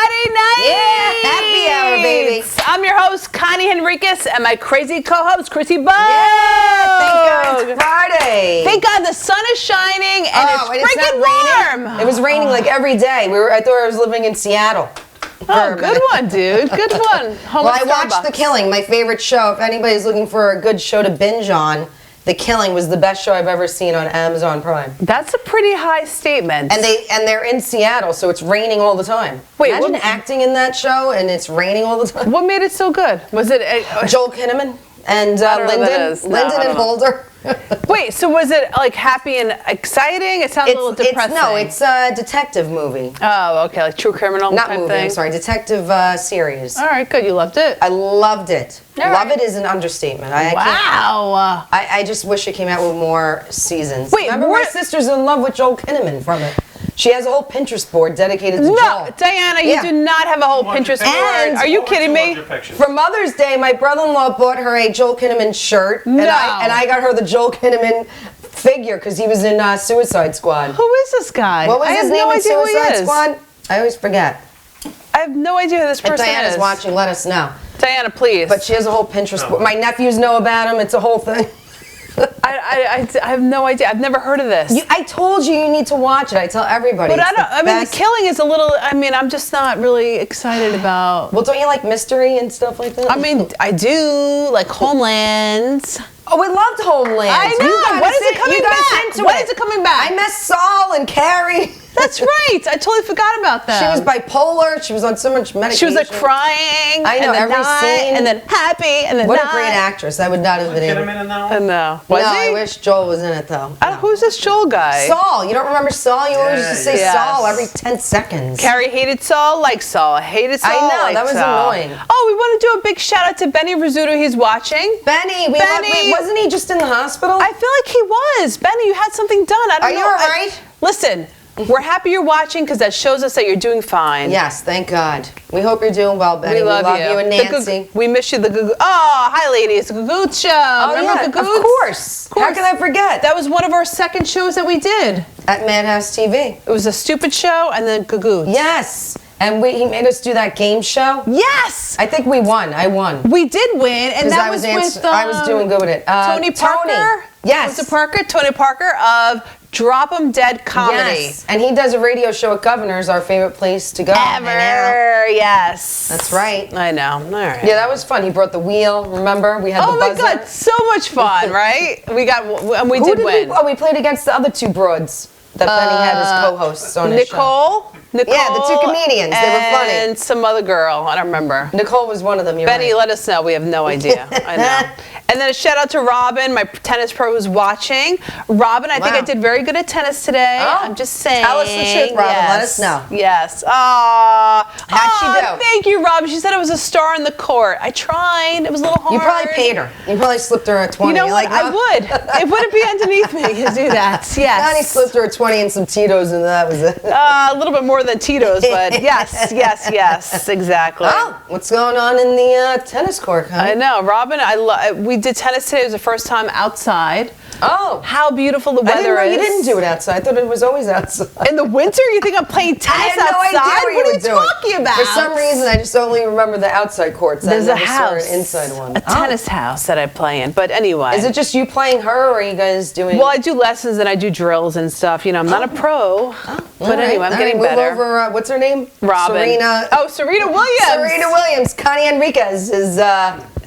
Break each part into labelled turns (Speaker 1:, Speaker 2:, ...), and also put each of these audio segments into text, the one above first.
Speaker 1: Friday night.
Speaker 2: Yeah, happy hour, baby.
Speaker 1: I'm your host, Connie Henriquez, and my crazy co-host, Chrissy Bug.
Speaker 2: Yeah, thank God it's Friday.
Speaker 1: Thank God the sun is shining and it's freaking warm.
Speaker 2: It was raining like every day. I thought I was living in Seattle.
Speaker 1: Oh, good one, dude. Good one.
Speaker 2: Well, I watched The Killing, my favorite show. If anybody's looking for a good show to binge on, The Killing was the best show I've ever seen on Amazon Prime.
Speaker 1: That's a pretty high statement.
Speaker 2: And they're in Seattle, so it's raining all the time.
Speaker 1: Wait,
Speaker 2: imagine acting in that show and it's raining all the time.
Speaker 1: What made it so good? Was it
Speaker 2: Joel Kinnaman and Lyndon and Holder?
Speaker 1: Wait, so was it like happy and exciting? It sounds a little depressing.
Speaker 2: It's a detective movie.
Speaker 1: Oh, okay, like true criminal
Speaker 2: Not
Speaker 1: type
Speaker 2: movie,
Speaker 1: thing?
Speaker 2: I'm sorry, detective series.
Speaker 1: All right, good. You loved it?
Speaker 2: I loved it.
Speaker 1: All
Speaker 2: Love
Speaker 1: right.
Speaker 2: it is an understatement.
Speaker 1: Wow.
Speaker 2: I just wish it came out with more seasons.
Speaker 1: Wait,
Speaker 2: remember my sister's in love with Joel Kinnaman from it. She has a whole Pinterest board dedicated to Joel.
Speaker 1: No, Diana, you do not have a whole Pinterest board. Are you kidding me?
Speaker 2: For Mother's Day, my brother-in-law bought her a Joel Kinnaman shirt, and I got her the Joel Kinnaman figure because he was in Suicide Squad.
Speaker 1: Who is this guy?
Speaker 2: What was his name in Suicide Squad? I always forget.
Speaker 1: I have no idea who this person is.
Speaker 2: If Diana's watching, let us know.
Speaker 1: Diana, please.
Speaker 2: But she has a whole Pinterest board. My nephews know about him. It's a whole thing.
Speaker 1: I have no idea. I've never heard of this.
Speaker 2: I told you need to watch it. I tell everybody.
Speaker 1: But The Killing is a little. I'm just not really excited about.
Speaker 2: Well, don't you like mystery and stuff like that?
Speaker 1: I mean, I do like Homeland.
Speaker 2: Oh, we loved Homeland.
Speaker 1: I know. When is it coming back? When is it coming back?
Speaker 2: I miss Saul and Carrie.
Speaker 1: That's right. I totally forgot about that.
Speaker 2: She was bipolar. She was on so much medication.
Speaker 1: She was like crying.
Speaker 2: I know,
Speaker 1: and
Speaker 2: every scene.
Speaker 1: And then happy. And then
Speaker 2: what a great actress. I would not have been able.
Speaker 1: No. Was he?
Speaker 2: I wish Joel was in it though.
Speaker 1: Who's this Joel guy?
Speaker 2: Saul. You don't remember Saul? You always used to say Saul every 10 seconds.
Speaker 1: Carrie hated Saul, liked Saul. Hated Saul,
Speaker 2: I know,
Speaker 1: liked
Speaker 2: that was
Speaker 1: Saul.
Speaker 2: annoying.
Speaker 1: Oh, we want to do a big shout out to Benny Rizzuto. He's watching.
Speaker 2: Benny, wasn't he just in the hospital?
Speaker 1: I feel like he was. Benny, you had something done. I don't know.
Speaker 2: Are you all right?
Speaker 1: Listen. We're happy you're watching because that shows us that you're doing fine.
Speaker 2: Yes, thank God. We hope you're doing well, Benny.
Speaker 1: We love
Speaker 2: you and Nancy.
Speaker 1: We miss you. Oh, hi, ladies. The Gagoot Show.
Speaker 2: Oh,
Speaker 1: remember
Speaker 2: yeah,
Speaker 1: Gagoot?
Speaker 2: Of course. How can I forget?
Speaker 1: That was one of our second shows that we did.
Speaker 2: At Madhouse TV.
Speaker 1: It was a stupid show and then Gagoot.
Speaker 2: Yes. And he made us do that game show.
Speaker 1: Yes.
Speaker 2: I think we won. I won.
Speaker 1: We did win, and that was with
Speaker 2: I was doing good with it.
Speaker 1: Tony Parker.
Speaker 2: Yes.
Speaker 1: Tony Parker of Drop 'em Dead Comedy.
Speaker 2: Yes. And he does a radio show at Governor's, our favorite place to go.
Speaker 1: Ever. Yes.
Speaker 2: That's right.
Speaker 1: I know. All right.
Speaker 2: Yeah, that was fun. He brought the wheel. Remember? We had the buzzer.
Speaker 1: Oh my God, so much fun, right? We did win.
Speaker 2: We played against the other two broads that Benny had as co-hosts on his show. Nicole,
Speaker 1: yeah,
Speaker 2: the two comedians. They were funny.
Speaker 1: And some other girl. I don't remember.
Speaker 2: Nicole was one of them.
Speaker 1: Benny, let us know. We have no idea. I know. And then a shout out to Robin, my tennis pro who's watching. Robin, I think I did very good at tennis today.
Speaker 2: Oh,
Speaker 1: I'm just saying.
Speaker 2: Tell us the truth, Robin.
Speaker 1: Yes.
Speaker 2: Let us know.
Speaker 1: Yes.
Speaker 2: How'd she do?
Speaker 1: Thank you, Robin. She said I was a star in the court. I tried. It was a little hard.
Speaker 2: You probably paid her. You probably slipped her a 20.
Speaker 1: You know what? I would. It wouldn't be underneath me to do that. Yes.
Speaker 2: Connie slipped her a 20 and some Tito's, and that was it.
Speaker 1: A little bit more than Tito's, but yes, exactly.
Speaker 2: Oh, what's going on in the tennis court, Connie?
Speaker 1: I know, Robin. We did tennis today. It was the first time outside.
Speaker 2: Oh,
Speaker 1: how beautiful the weather
Speaker 2: I didn't know
Speaker 1: is!
Speaker 2: You didn't do it outside. I thought it was always outside.
Speaker 1: In the winter, you think I'm playing tennis outside?
Speaker 2: I had no idea
Speaker 1: what are you talking about?
Speaker 2: For some reason, I just only remember the outside courts.
Speaker 1: There's a house,
Speaker 2: an inside one,
Speaker 1: a tennis house that I play in. But anyway,
Speaker 2: is it just you playing her, or are you guys doing?
Speaker 1: Well, I do lessons and I do drills and stuff. You know, I'm not a pro, but anyway, I'm getting better.
Speaker 2: Move over. What's her name?
Speaker 1: Robin.
Speaker 2: Serena.
Speaker 1: Oh, Serena Williams.
Speaker 2: Serena Williams. Connie Henriquez is.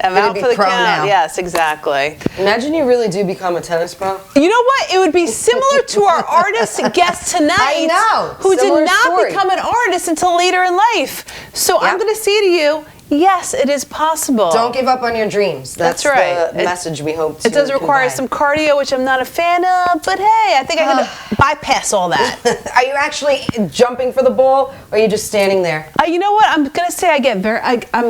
Speaker 1: I'm out for the count.
Speaker 2: Now.
Speaker 1: Yes, exactly.
Speaker 2: Imagine you really do become a tennis pro.
Speaker 1: You know what? It would be similar to our artist guest tonight.
Speaker 2: I know.
Speaker 1: Who did not become an artist until later in life. So I'm going to say to you, yes, it is possible.
Speaker 2: Don't give up on your dreams. That's right. The message we hope to
Speaker 1: It does require some cardio, which I'm not a fan of, but hey, I think I can bypass all that.
Speaker 2: Are you actually jumping for the ball, or are you just standing there?
Speaker 1: You know what? I'm going to say I'm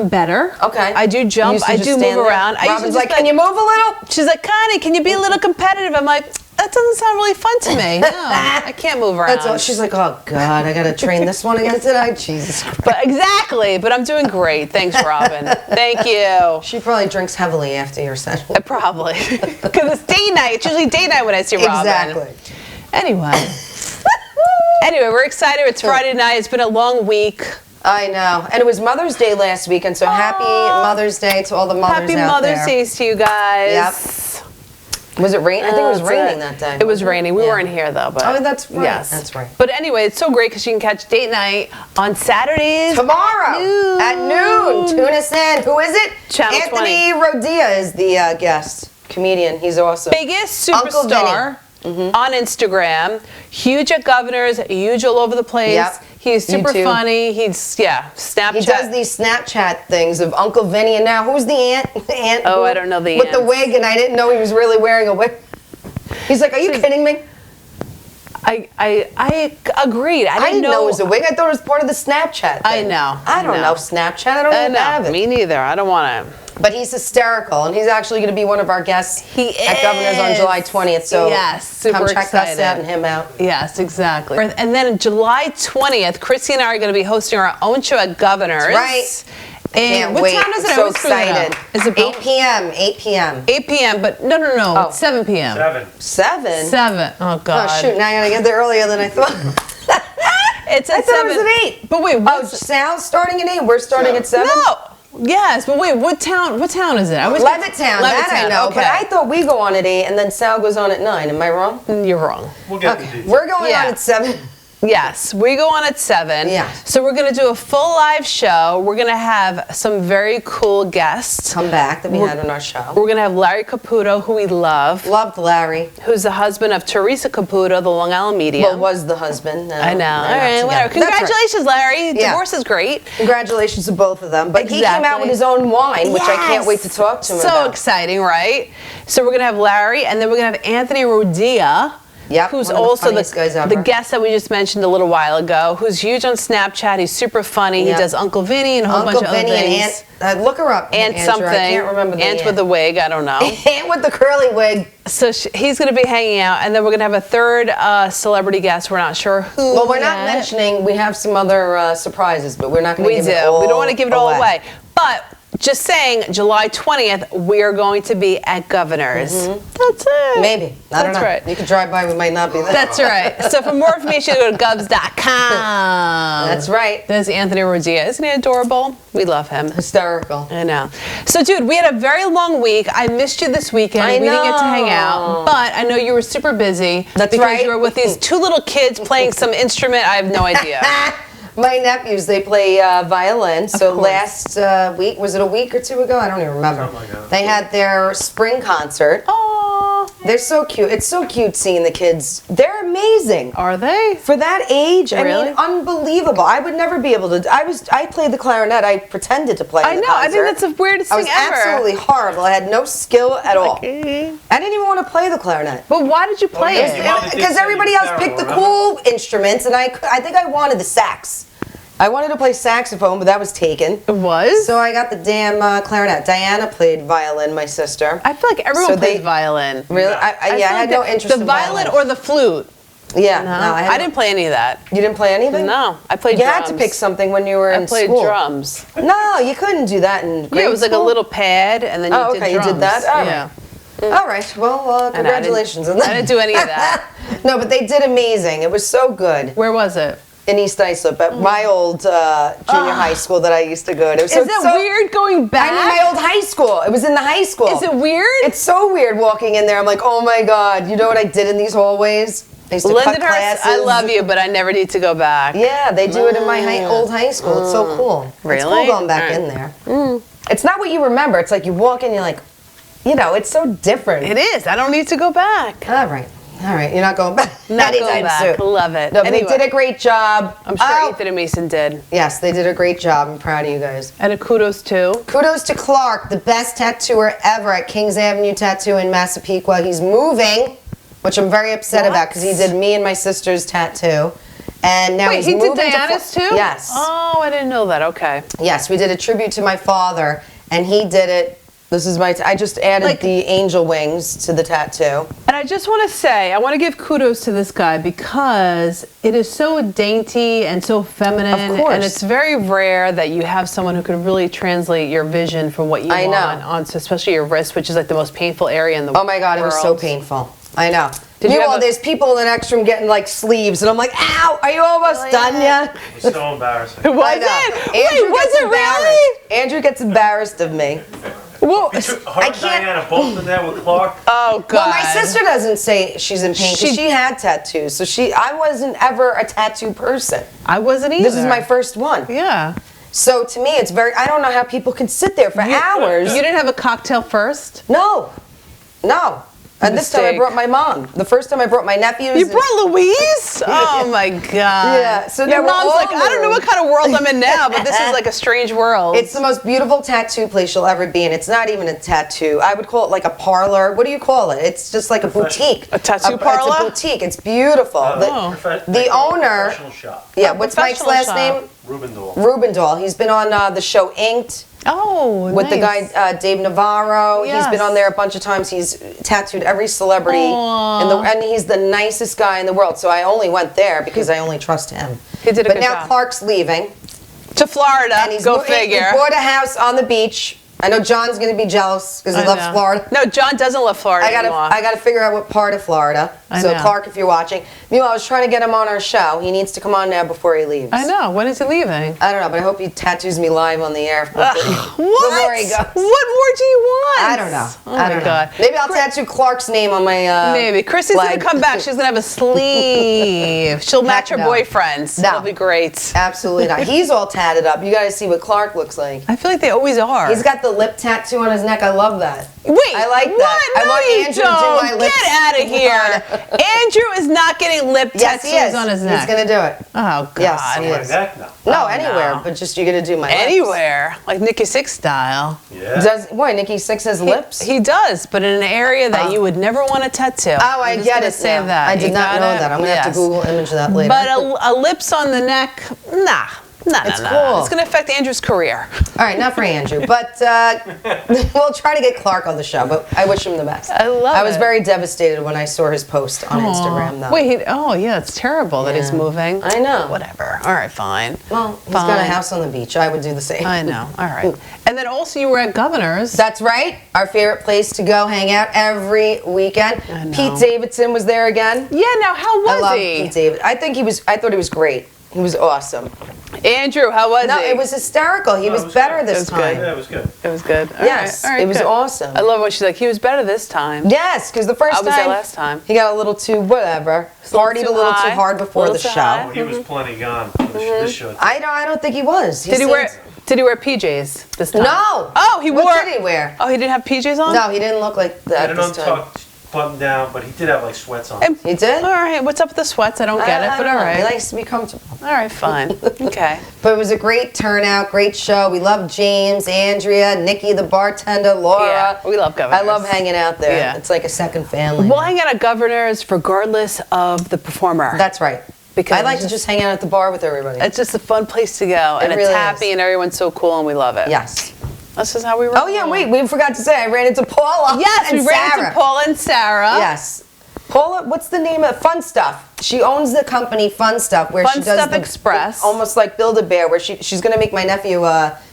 Speaker 1: better.
Speaker 2: Okay.
Speaker 1: I do jump. I do move around.
Speaker 2: Robin's like, can you move a little?
Speaker 1: She's like, Connie, can you be a little competitive? I'm like, that doesn't sound really fun to me. No, I can't move around.
Speaker 2: That's all. She's like, oh God, I got to train this one again today. Jesus Christ.
Speaker 1: But exactly. But I'm doing great. Thanks, Robin. Thank you.
Speaker 2: She probably drinks heavily after your session.
Speaker 1: Probably. Because it's day night. It's usually day night when I see Robin.
Speaker 2: Exactly.
Speaker 1: Anyway, we're excited. It's Friday night. It's been a long week.
Speaker 2: I know. And it was Mother's Day last weekend, so happy Mother's Day to all the mothers
Speaker 1: Happy
Speaker 2: out there.
Speaker 1: Mother's Day to you guys.
Speaker 2: Yep. Was it rain? I think it was raining that day.
Speaker 1: It was raining. We weren't here though, but
Speaker 2: that's right.
Speaker 1: Yes,
Speaker 2: that's right.
Speaker 1: But anyway, it's so great because you can catch date night on Saturdays
Speaker 2: Tomorrow at noon. Tune us in. Who is it?
Speaker 1: Channel
Speaker 2: Anthony Rodia is the guest comedian. He's awesome.
Speaker 1: Biggest superstar on Instagram. Huge at Governors. Huge all over the place.
Speaker 2: Yep.
Speaker 1: He's super
Speaker 2: YouTube.
Speaker 1: funny. He's Snapchat.
Speaker 2: He does these Snapchat things of Uncle Vinny, and now who's the aunt? The aunt
Speaker 1: Oh, I don't know the
Speaker 2: with the
Speaker 1: aunt.
Speaker 2: wig, and I didn't know he was really wearing a wig. He's like, "Are you kidding me?"
Speaker 1: I agreed. I
Speaker 2: didn't know it was a wig. I thought it was part of the Snapchat thing.
Speaker 1: I know.
Speaker 2: I don't know Snapchat. I don't even have it.
Speaker 1: Me neither. I don't want to.
Speaker 2: But he's hysterical, and he's actually going to be one of our guests at Governors on
Speaker 1: is.
Speaker 2: July 20th. So
Speaker 1: yes, super
Speaker 2: come check
Speaker 1: excited.
Speaker 2: us out and him out.
Speaker 1: Yes, exactly. And then July 20th, Chrissy and I are going to be hosting our own show at Governors.
Speaker 2: That's right.
Speaker 1: And what time is it?
Speaker 2: I'm so excited.
Speaker 1: Is it
Speaker 2: 8 p.m. 8 p.m.
Speaker 1: 8 p.m. But no.
Speaker 2: Oh.
Speaker 1: It's 7 p.m.
Speaker 2: 7?
Speaker 1: 7. Oh God.
Speaker 2: Oh shoot! Now I gotta get there earlier than I thought.
Speaker 1: It's at
Speaker 2: I thought
Speaker 1: 7.
Speaker 2: it was at 8.
Speaker 1: But wait,
Speaker 2: Sal's starting at 8. We're starting at 7.
Speaker 1: No. Yes, but wait, what town is it?
Speaker 2: Levittown. That I know.
Speaker 1: Okay.
Speaker 2: But I thought we go on at 8 and then Sal goes on at 9. Am I wrong?
Speaker 1: You're wrong.
Speaker 3: We'll get the details.
Speaker 2: We're going on at 7.
Speaker 1: Yes, we go on at 7.
Speaker 2: Yeah.
Speaker 1: So we're going to do a full live show. We're going to have some very cool guests.
Speaker 2: Come back that we had on our show.
Speaker 1: We're going to have Larry Caputo, who we love.
Speaker 2: Loved Larry.
Speaker 1: Who's the husband of Teresa Caputo, the Long Island medium.
Speaker 2: Well, was the husband. No,
Speaker 1: I know. All right, whatever.
Speaker 2: That's
Speaker 1: Congratulations, Larry.
Speaker 2: Yeah.
Speaker 1: Divorce is great.
Speaker 2: Congratulations to both of them. But he came out
Speaker 1: Exactly.
Speaker 2: with his own wine, which I can't
Speaker 1: Yes.
Speaker 2: wait to talk to him
Speaker 1: So
Speaker 2: about.
Speaker 1: exciting, right? So we're going to have Larry, and then we're going to have Anthony Rodia.
Speaker 2: Yep,
Speaker 1: Who's
Speaker 2: one of the
Speaker 1: also
Speaker 2: funniest guys ever.
Speaker 1: the guest that we just mentioned a little while ago, who's huge on Snapchat. He's super funny.
Speaker 2: Yep.
Speaker 1: He does Uncle Vinny and a whole bunch of other
Speaker 2: Vinny
Speaker 1: things.
Speaker 2: and Aunt, look her up.
Speaker 1: Aunt
Speaker 2: Andrew.
Speaker 1: something.
Speaker 2: I can't remember the
Speaker 1: Aunt with a wig. I don't know.
Speaker 2: Aunt with the curly wig.
Speaker 1: So he's going to be hanging out, and then we're going to have a third celebrity guest. We're not sure who.
Speaker 2: Well, we're not
Speaker 1: yet.
Speaker 2: mentioning. We have some other surprises, but we're not going to give it all
Speaker 1: We don't want to give it all away. But just saying, July 20th, we are going to be at Governors. That's it.
Speaker 2: Maybe. I don't
Speaker 1: That's
Speaker 2: know.
Speaker 1: right.
Speaker 2: You could drive by. We might not be there.
Speaker 1: That's right. So for more information, go to govs.com.
Speaker 2: That's right.
Speaker 1: There's Anthony Rodia. Isn't he adorable? We love him.
Speaker 2: Hysterical.
Speaker 1: I know. So, dude, we had a very long week. I missed you this weekend.
Speaker 2: I
Speaker 1: We didn't get to hang
Speaker 2: know.
Speaker 1: out. But I know you were super busy.
Speaker 2: That's
Speaker 1: because
Speaker 2: right.
Speaker 1: you were with these two little kids playing some instrument. I have no idea.
Speaker 2: My nephews, they play violin. So
Speaker 1: course.
Speaker 2: last week, was it a week or two ago? I don't even remember.
Speaker 3: Something like that.
Speaker 2: They had their spring concert.
Speaker 1: Aww.
Speaker 2: They're so cute. It's so cute seeing the kids. They're amazing.
Speaker 1: Are they?
Speaker 2: For that age, I
Speaker 1: Really?
Speaker 2: mean, unbelievable. I would never be able to. I played the clarinet. I pretended to play.
Speaker 1: I
Speaker 2: in the
Speaker 1: know. I think
Speaker 2: concert.
Speaker 1: that's the weirdest
Speaker 2: I
Speaker 1: thing
Speaker 2: was
Speaker 1: ever.
Speaker 2: absolutely horrible. I had no skill at all.
Speaker 1: Okay.
Speaker 2: I didn't even want to play the clarinet.
Speaker 1: But why did you play
Speaker 3: yes,
Speaker 1: it?
Speaker 3: you wanted-
Speaker 2: Because everybody else picked the cool instruments, and I think I wanted the sax. I wanted to play saxophone, but that was taken.
Speaker 1: It was?
Speaker 2: So I got the damn clarinet. Diana played violin, my sister.
Speaker 1: I feel like everyone
Speaker 2: So
Speaker 1: plays
Speaker 2: they-
Speaker 1: violin.
Speaker 2: Really? I
Speaker 1: feel
Speaker 2: had
Speaker 1: like
Speaker 2: no interest
Speaker 1: the
Speaker 2: in
Speaker 1: violin or the flute.
Speaker 2: Yeah,
Speaker 1: No,
Speaker 2: I
Speaker 1: I didn't play any of that.
Speaker 2: You didn't play anything?
Speaker 1: No, I played
Speaker 2: You
Speaker 1: drums.
Speaker 2: had to pick something when you were in
Speaker 1: I played
Speaker 2: school.
Speaker 1: drums.
Speaker 2: No, you couldn't do that in grade
Speaker 1: Yeah, it was like a
Speaker 2: school?
Speaker 1: little pad, and then you
Speaker 2: Oh,
Speaker 1: did
Speaker 2: okay, you
Speaker 1: drums.
Speaker 2: did that? All right.
Speaker 1: Yeah.
Speaker 2: All right. Well, congratulations on that.
Speaker 1: I didn't do any of that.
Speaker 2: No, but they did amazing. It was so good
Speaker 1: Where was it?
Speaker 2: in East Islip at my old junior high school that I used to go to. So
Speaker 1: Is it weird going back?
Speaker 2: I mean, my old high school. It was in the high school.
Speaker 1: Is it weird?
Speaker 2: It's so weird walking in there. I'm like, oh my god. You know what I did in these hallways? I used to cut
Speaker 1: Lindenhurst,
Speaker 2: classes.
Speaker 1: I love you, but I never need to go back.
Speaker 2: Yeah, they do it in my old high school. It's so cool. It's
Speaker 1: Really?
Speaker 2: cool going back
Speaker 1: All right.
Speaker 2: in there. It's not what you remember. It's like you walk in, you're like, you know, it's so different.
Speaker 1: It is. I don't need to go back.
Speaker 2: All right. You're not going back.
Speaker 1: Not going
Speaker 2: anytime
Speaker 1: back.
Speaker 2: soon.
Speaker 1: Love it.
Speaker 2: No, but
Speaker 1: Anyway.
Speaker 2: they did a great job.
Speaker 1: I'm sure
Speaker 2: Oh,
Speaker 1: Ethan and Mason did.
Speaker 2: Yes, they did a great job. I'm proud of you guys.
Speaker 1: And a kudos too.
Speaker 2: Kudos to Clark, the best tattooer ever at Kings Avenue Tattoo in Massapequa. He's moving, which I'm very upset
Speaker 1: What?
Speaker 2: about because he did me and my sister's tattoo. And now
Speaker 1: Wait,
Speaker 2: he's
Speaker 1: he did
Speaker 2: moving
Speaker 1: Diana's
Speaker 2: to
Speaker 1: too?
Speaker 2: Yes.
Speaker 1: Oh, I didn't know that. Okay.
Speaker 2: Yes, we did a tribute to my father, and he did it. This is my. I just added
Speaker 1: Like-
Speaker 2: the angel wings to the tattoo.
Speaker 1: And I just want to say, I want to give kudos to this guy because it is so dainty and so feminine.
Speaker 2: Of course.
Speaker 1: And it's very rare that you have someone who can really translate your vision for what you
Speaker 2: I
Speaker 1: want
Speaker 2: know.
Speaker 1: onto especially your wrist, which is like the most painful area in the world.
Speaker 2: Oh my God, it was so painful. I know. Meanwhile, there's people in the next room getting like sleeves, and I'm like, ow, are you almost done yet?
Speaker 3: It was so embarrassing.
Speaker 1: It wasn't.
Speaker 2: Andrew
Speaker 1: was it really?
Speaker 2: Andrew gets embarrassed of me.
Speaker 1: Well,
Speaker 3: Her and Diana both in there with Clark.
Speaker 1: Oh God.
Speaker 2: Well, my sister doesn't say she's in pain because she had tattoos, so I wasn't ever a tattoo person.
Speaker 1: I wasn't either.
Speaker 2: This is my first one.
Speaker 1: Yeah.
Speaker 2: So to me, it's I don't know how people can sit there for hours.
Speaker 1: You didn't have a cocktail first?
Speaker 2: No. And this time I brought my mom. The first time I brought my nephews.
Speaker 1: You brought Louise? Oh my God.
Speaker 2: Yeah. So
Speaker 1: your mom's like, I don't know what kind of world I'm in now, but this is like a strange world.
Speaker 2: It's the most beautiful tattoo place you'll ever be in. It's not even a tattoo. I would call it like a parlor. What do you call it? It's just like a boutique.
Speaker 1: A tattoo parlor?
Speaker 2: It's a boutique. It's beautiful. The owner.
Speaker 3: Professional shop.
Speaker 2: Yeah. What's Mike's last name?
Speaker 3: Rubendahl.
Speaker 2: Rubendahl. He's been on the show Inked.
Speaker 1: Oh,
Speaker 2: with
Speaker 1: nice.
Speaker 2: the guy Dave Navarro.
Speaker 1: Yes.
Speaker 2: He's been on there a bunch of times. He's tattooed every celebrity and he's the nicest guy in the world. So I only went there because I only trust him.
Speaker 1: He did a good
Speaker 2: job. But now Clark's leaving
Speaker 1: to Florida.
Speaker 2: And he's
Speaker 1: figure.
Speaker 2: He bought a house on the beach. I know John's going to be jealous because he loves Florida.
Speaker 1: No, John doesn't love Florida anymore.
Speaker 2: I got to figure out what part of Florida. So Clark, if you're watching. Meanwhile, I was trying to get him on our show. He needs to come on now before he leaves.
Speaker 1: I know. When is he leaving?
Speaker 2: I don't know, but I hope he tattoos me live on the air.
Speaker 1: What?
Speaker 2: Before he goes.
Speaker 1: What more do you want?
Speaker 2: I don't know.
Speaker 1: Oh my God.
Speaker 2: Maybe I'll tattoo Clark's name on my
Speaker 1: Maybe. Chrissy's going to come back. She's going to have a sleeve. She'll match her boyfriend's. That'll be great.
Speaker 2: Absolutely not. He's all tatted up. You got to see what Clark looks like.
Speaker 1: I feel like they always are.
Speaker 2: He's got the lip tattoo on his neck. I love that.
Speaker 1: Wait,
Speaker 2: I like that.
Speaker 1: No,
Speaker 2: I want Andrew to do my lips.
Speaker 1: Get out of here. Andrew is not getting lip tattoos on his neck.
Speaker 2: He's going to do it.
Speaker 1: Oh, God.
Speaker 2: Yes, he is.
Speaker 3: Neck now.
Speaker 2: No, anywhere, but just you're going to do my lips.
Speaker 1: Anywhere. Like Nikki Sixx style.
Speaker 3: Yeah.
Speaker 2: Why, Nikki Sixx has lips?
Speaker 1: He does, but in an area that you would never want to tattoo.
Speaker 2: Oh, I get it.
Speaker 1: Say that.
Speaker 2: I did not know that. I'm going to have to Google image that later.
Speaker 1: But a lips on the neck, nah. It's cool. It's going to affect Andrew's career.
Speaker 2: All right, not for Andrew, but we'll try to get Clark on the show, but I wish him the best. I was very devastated when I saw his post on Instagram, though.
Speaker 1: Wait, it's terrible that he's moving.
Speaker 2: I know.
Speaker 1: Whatever. All right, fine.
Speaker 2: Well, he's got a house on the beach. I would do the same.
Speaker 1: I know. All right. And then also you were at Governor's.
Speaker 2: That's right. Our favorite place to go hang out every weekend. Pete Davidson was there again.
Speaker 1: Yeah, now how was he?
Speaker 2: I love Pete Davidson. I thought he was great. He was awesome.
Speaker 1: Andrew, how was he?
Speaker 2: No, it was hysterical. He was better this time.
Speaker 3: Yeah, it was good.
Speaker 1: It was good.
Speaker 2: Yes, it was awesome.
Speaker 1: I love when she's like, he was better this time.
Speaker 2: Yes, because the first
Speaker 1: I was there last time.
Speaker 2: He got a little too whatever. Partied a little too hard before the show.
Speaker 3: Oh, he was plenty gone for this show.
Speaker 2: I don't think he was.
Speaker 1: Did he wear PJs this time?
Speaker 2: No.
Speaker 1: Oh, he wore.
Speaker 2: What did he wear?
Speaker 1: Oh, he didn't have PJs on?
Speaker 2: No, he didn't look like that
Speaker 3: He had an
Speaker 2: this time.
Speaker 3: untucked button down, but he did have like sweats on.
Speaker 2: He did?
Speaker 1: All right. What's up with the sweats? I don't get it, but all right.
Speaker 2: He likes to be comfortable.
Speaker 1: All right, fine. Okay.
Speaker 2: But it was a great turnout, great show. We love James, Andrea, Nikki, the bartender, Laura.
Speaker 1: Yeah, we love Governor's.
Speaker 2: I love hanging out there.
Speaker 1: Yeah.
Speaker 2: It's like a second family.
Speaker 1: We'll hang out at Governor's regardless of the performer.
Speaker 2: That's right.
Speaker 1: Because
Speaker 2: I like to just hang out at the bar with everybody.
Speaker 1: It's just a fun place to go, and
Speaker 2: really
Speaker 1: it's happy,
Speaker 2: is.
Speaker 1: and everyone's so cool, and we love it.
Speaker 2: Yes.
Speaker 1: This is how we roll.
Speaker 2: Oh, yeah, wait, we forgot to say I ran into Paula.
Speaker 1: Yes,
Speaker 2: and
Speaker 1: we ran
Speaker 2: Sarah.
Speaker 1: into Paula and Sarah.
Speaker 2: Yes. Paula, what's the name of Fun Stuff? She owns the company Fun Stuff, where she does
Speaker 1: Stuff Express.
Speaker 2: almost like Build-A-Bear, where she's going to make my nephew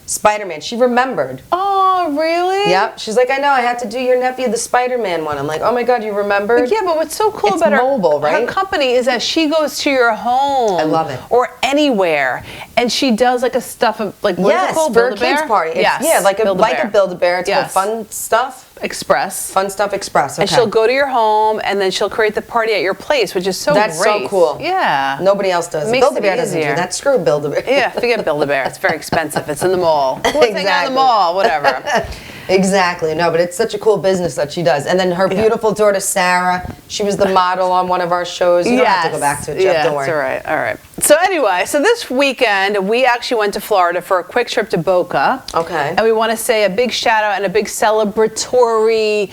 Speaker 2: Spider-Man. She remembered.
Speaker 1: Oh, really?
Speaker 2: Yep. She's like, I know, I had to do your nephew the Spider-Man one. I'm like, oh my God, you remembered?
Speaker 1: Yeah, but what's so cool
Speaker 2: It's
Speaker 1: about
Speaker 2: mobile, right?
Speaker 1: her company is that she goes to your home.
Speaker 2: I love it.
Speaker 1: Or anywhere, and she does like a stuff of like what is it called?
Speaker 2: for a
Speaker 1: Build-A-Bear?
Speaker 2: kids party.
Speaker 1: Yes,
Speaker 2: Yeah, like a
Speaker 1: Build-A-Bear.
Speaker 2: Build-A-Bear. It's
Speaker 1: Yes.
Speaker 2: called Fun Stuff.
Speaker 1: Express.
Speaker 2: Fun Stuff Express. Okay.
Speaker 1: And she'll go to your home, and then she'll create the party at your place, which is so
Speaker 2: That's
Speaker 1: great.
Speaker 2: so cool.
Speaker 1: Yeah.
Speaker 2: Nobody else does it.
Speaker 1: Makes it
Speaker 2: Build-A-Bear doesn't do
Speaker 1: easier.
Speaker 2: that. Screw Build-A-Bear.
Speaker 1: Yeah, forget Build-A-Bear. It's very expensive. It's in the mall. Let's hang out in
Speaker 2: Exactly.
Speaker 1: the mall, whatever.
Speaker 2: Exactly. No, but it's such a cool business that she does. And then her beautiful daughter, Sarah, she was the model on one of our shows. You don't have to go back to it, Jeff.
Speaker 1: Yeah,
Speaker 2: Don't worry.
Speaker 1: that's all right. All right. So anyway, so this weekend, we actually went to Florida for a quick trip to Boca.
Speaker 2: Okay.
Speaker 1: And we want to say a big shout out and a big celebratory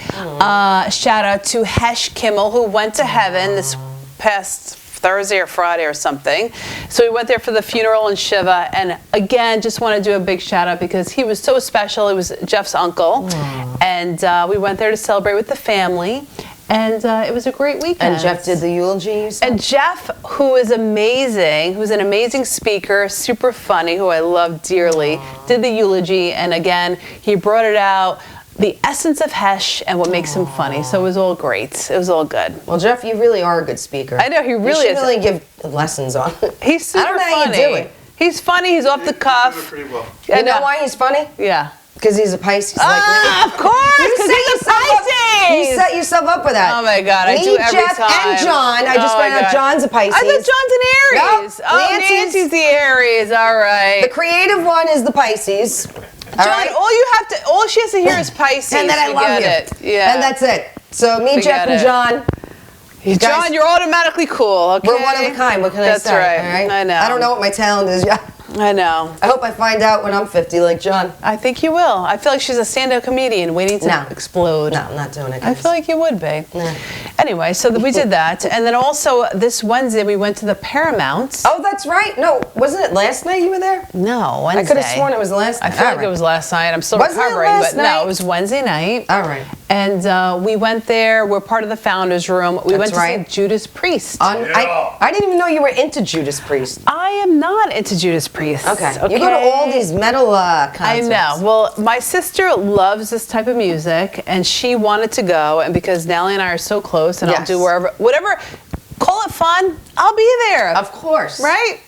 Speaker 1: shout out to Hesh Kimmel, who went to heaven this past Thursday or Friday or something. So we went there for the funeral in Shiva, and again, just want to do a big shout out because he was so special. He was Jeff's uncle, and we went there to celebrate with the family, and it was a great weekend.
Speaker 2: And Jeff did the eulogy, you said?
Speaker 1: And Jeff, who is amazing, who's an amazing speaker, super funny, who I love dearly, did the eulogy, and again, he brought it out the essence of Hesh and what makes him funny. So it was all great. It was all good.
Speaker 2: Well, Jeff, you really are a good speaker.
Speaker 1: I know, he really
Speaker 2: you should
Speaker 1: is.
Speaker 2: really give lessons on it.
Speaker 1: He's super
Speaker 2: I don't know
Speaker 1: funny.
Speaker 2: how you do it.
Speaker 1: He's funny. He's off the cuff.
Speaker 3: Pretty well.
Speaker 2: You know why he's funny?
Speaker 1: Yeah.
Speaker 2: Because he's a Pisces like me.
Speaker 1: Of course, because he's a Pisces.
Speaker 2: You set yourself up for that.
Speaker 1: Oh my God, I do every
Speaker 2: Jeff,
Speaker 1: time.
Speaker 2: and John. I just
Speaker 1: Oh my
Speaker 2: found out
Speaker 1: God.
Speaker 2: John's a Pisces.
Speaker 1: I thought John's an Aries.
Speaker 2: Nope,
Speaker 1: Oh,
Speaker 2: Nancy's
Speaker 1: the Aries. All right.
Speaker 2: The creative one is the Pisces.
Speaker 1: John, all she has to hear is Pisces.
Speaker 2: And then I love you.
Speaker 1: It. Yeah.
Speaker 2: And that's it. So me, Jeff, and
Speaker 1: it.
Speaker 2: John.
Speaker 1: John,
Speaker 2: guys,
Speaker 1: you're automatically cool. Okay.
Speaker 2: we're one of a kind. What can I say?
Speaker 1: That's right.
Speaker 2: All right.
Speaker 1: I know.
Speaker 2: I don't know what my talent is yet.
Speaker 1: I know.
Speaker 2: I hope I find out when I'm 50, like John.
Speaker 1: I think you will. I feel like she's a stand-up comedian waiting to explode.
Speaker 2: No, I'm not doing it.
Speaker 1: I feel like you would be.
Speaker 2: Nah.
Speaker 1: Anyway, so we did that. And then also this Wednesday we went to the Paramount.
Speaker 2: Oh, that's right. No, wasn't it last night you were there?
Speaker 1: No, Wednesday.
Speaker 2: I could have sworn it was last night.
Speaker 1: I feel like it was last night. I'm still
Speaker 2: Wasn't it
Speaker 1: recovering,
Speaker 2: last
Speaker 1: but
Speaker 2: night?
Speaker 1: no, it was Wednesday night.
Speaker 2: All right.
Speaker 1: And we went there. We're part of the Founders Room. We went to see Judas Priest.
Speaker 2: I didn't even know you were into Judas Priest.
Speaker 1: I am not into Judas Priest.
Speaker 2: Okay. You go to all these metal concerts.
Speaker 1: I know. Well, my sister loves this type of music, and she wanted to go. And because Nally and I are so close, and I'll do whatever, call it fun, I'll be there.
Speaker 2: Of course.
Speaker 1: Right?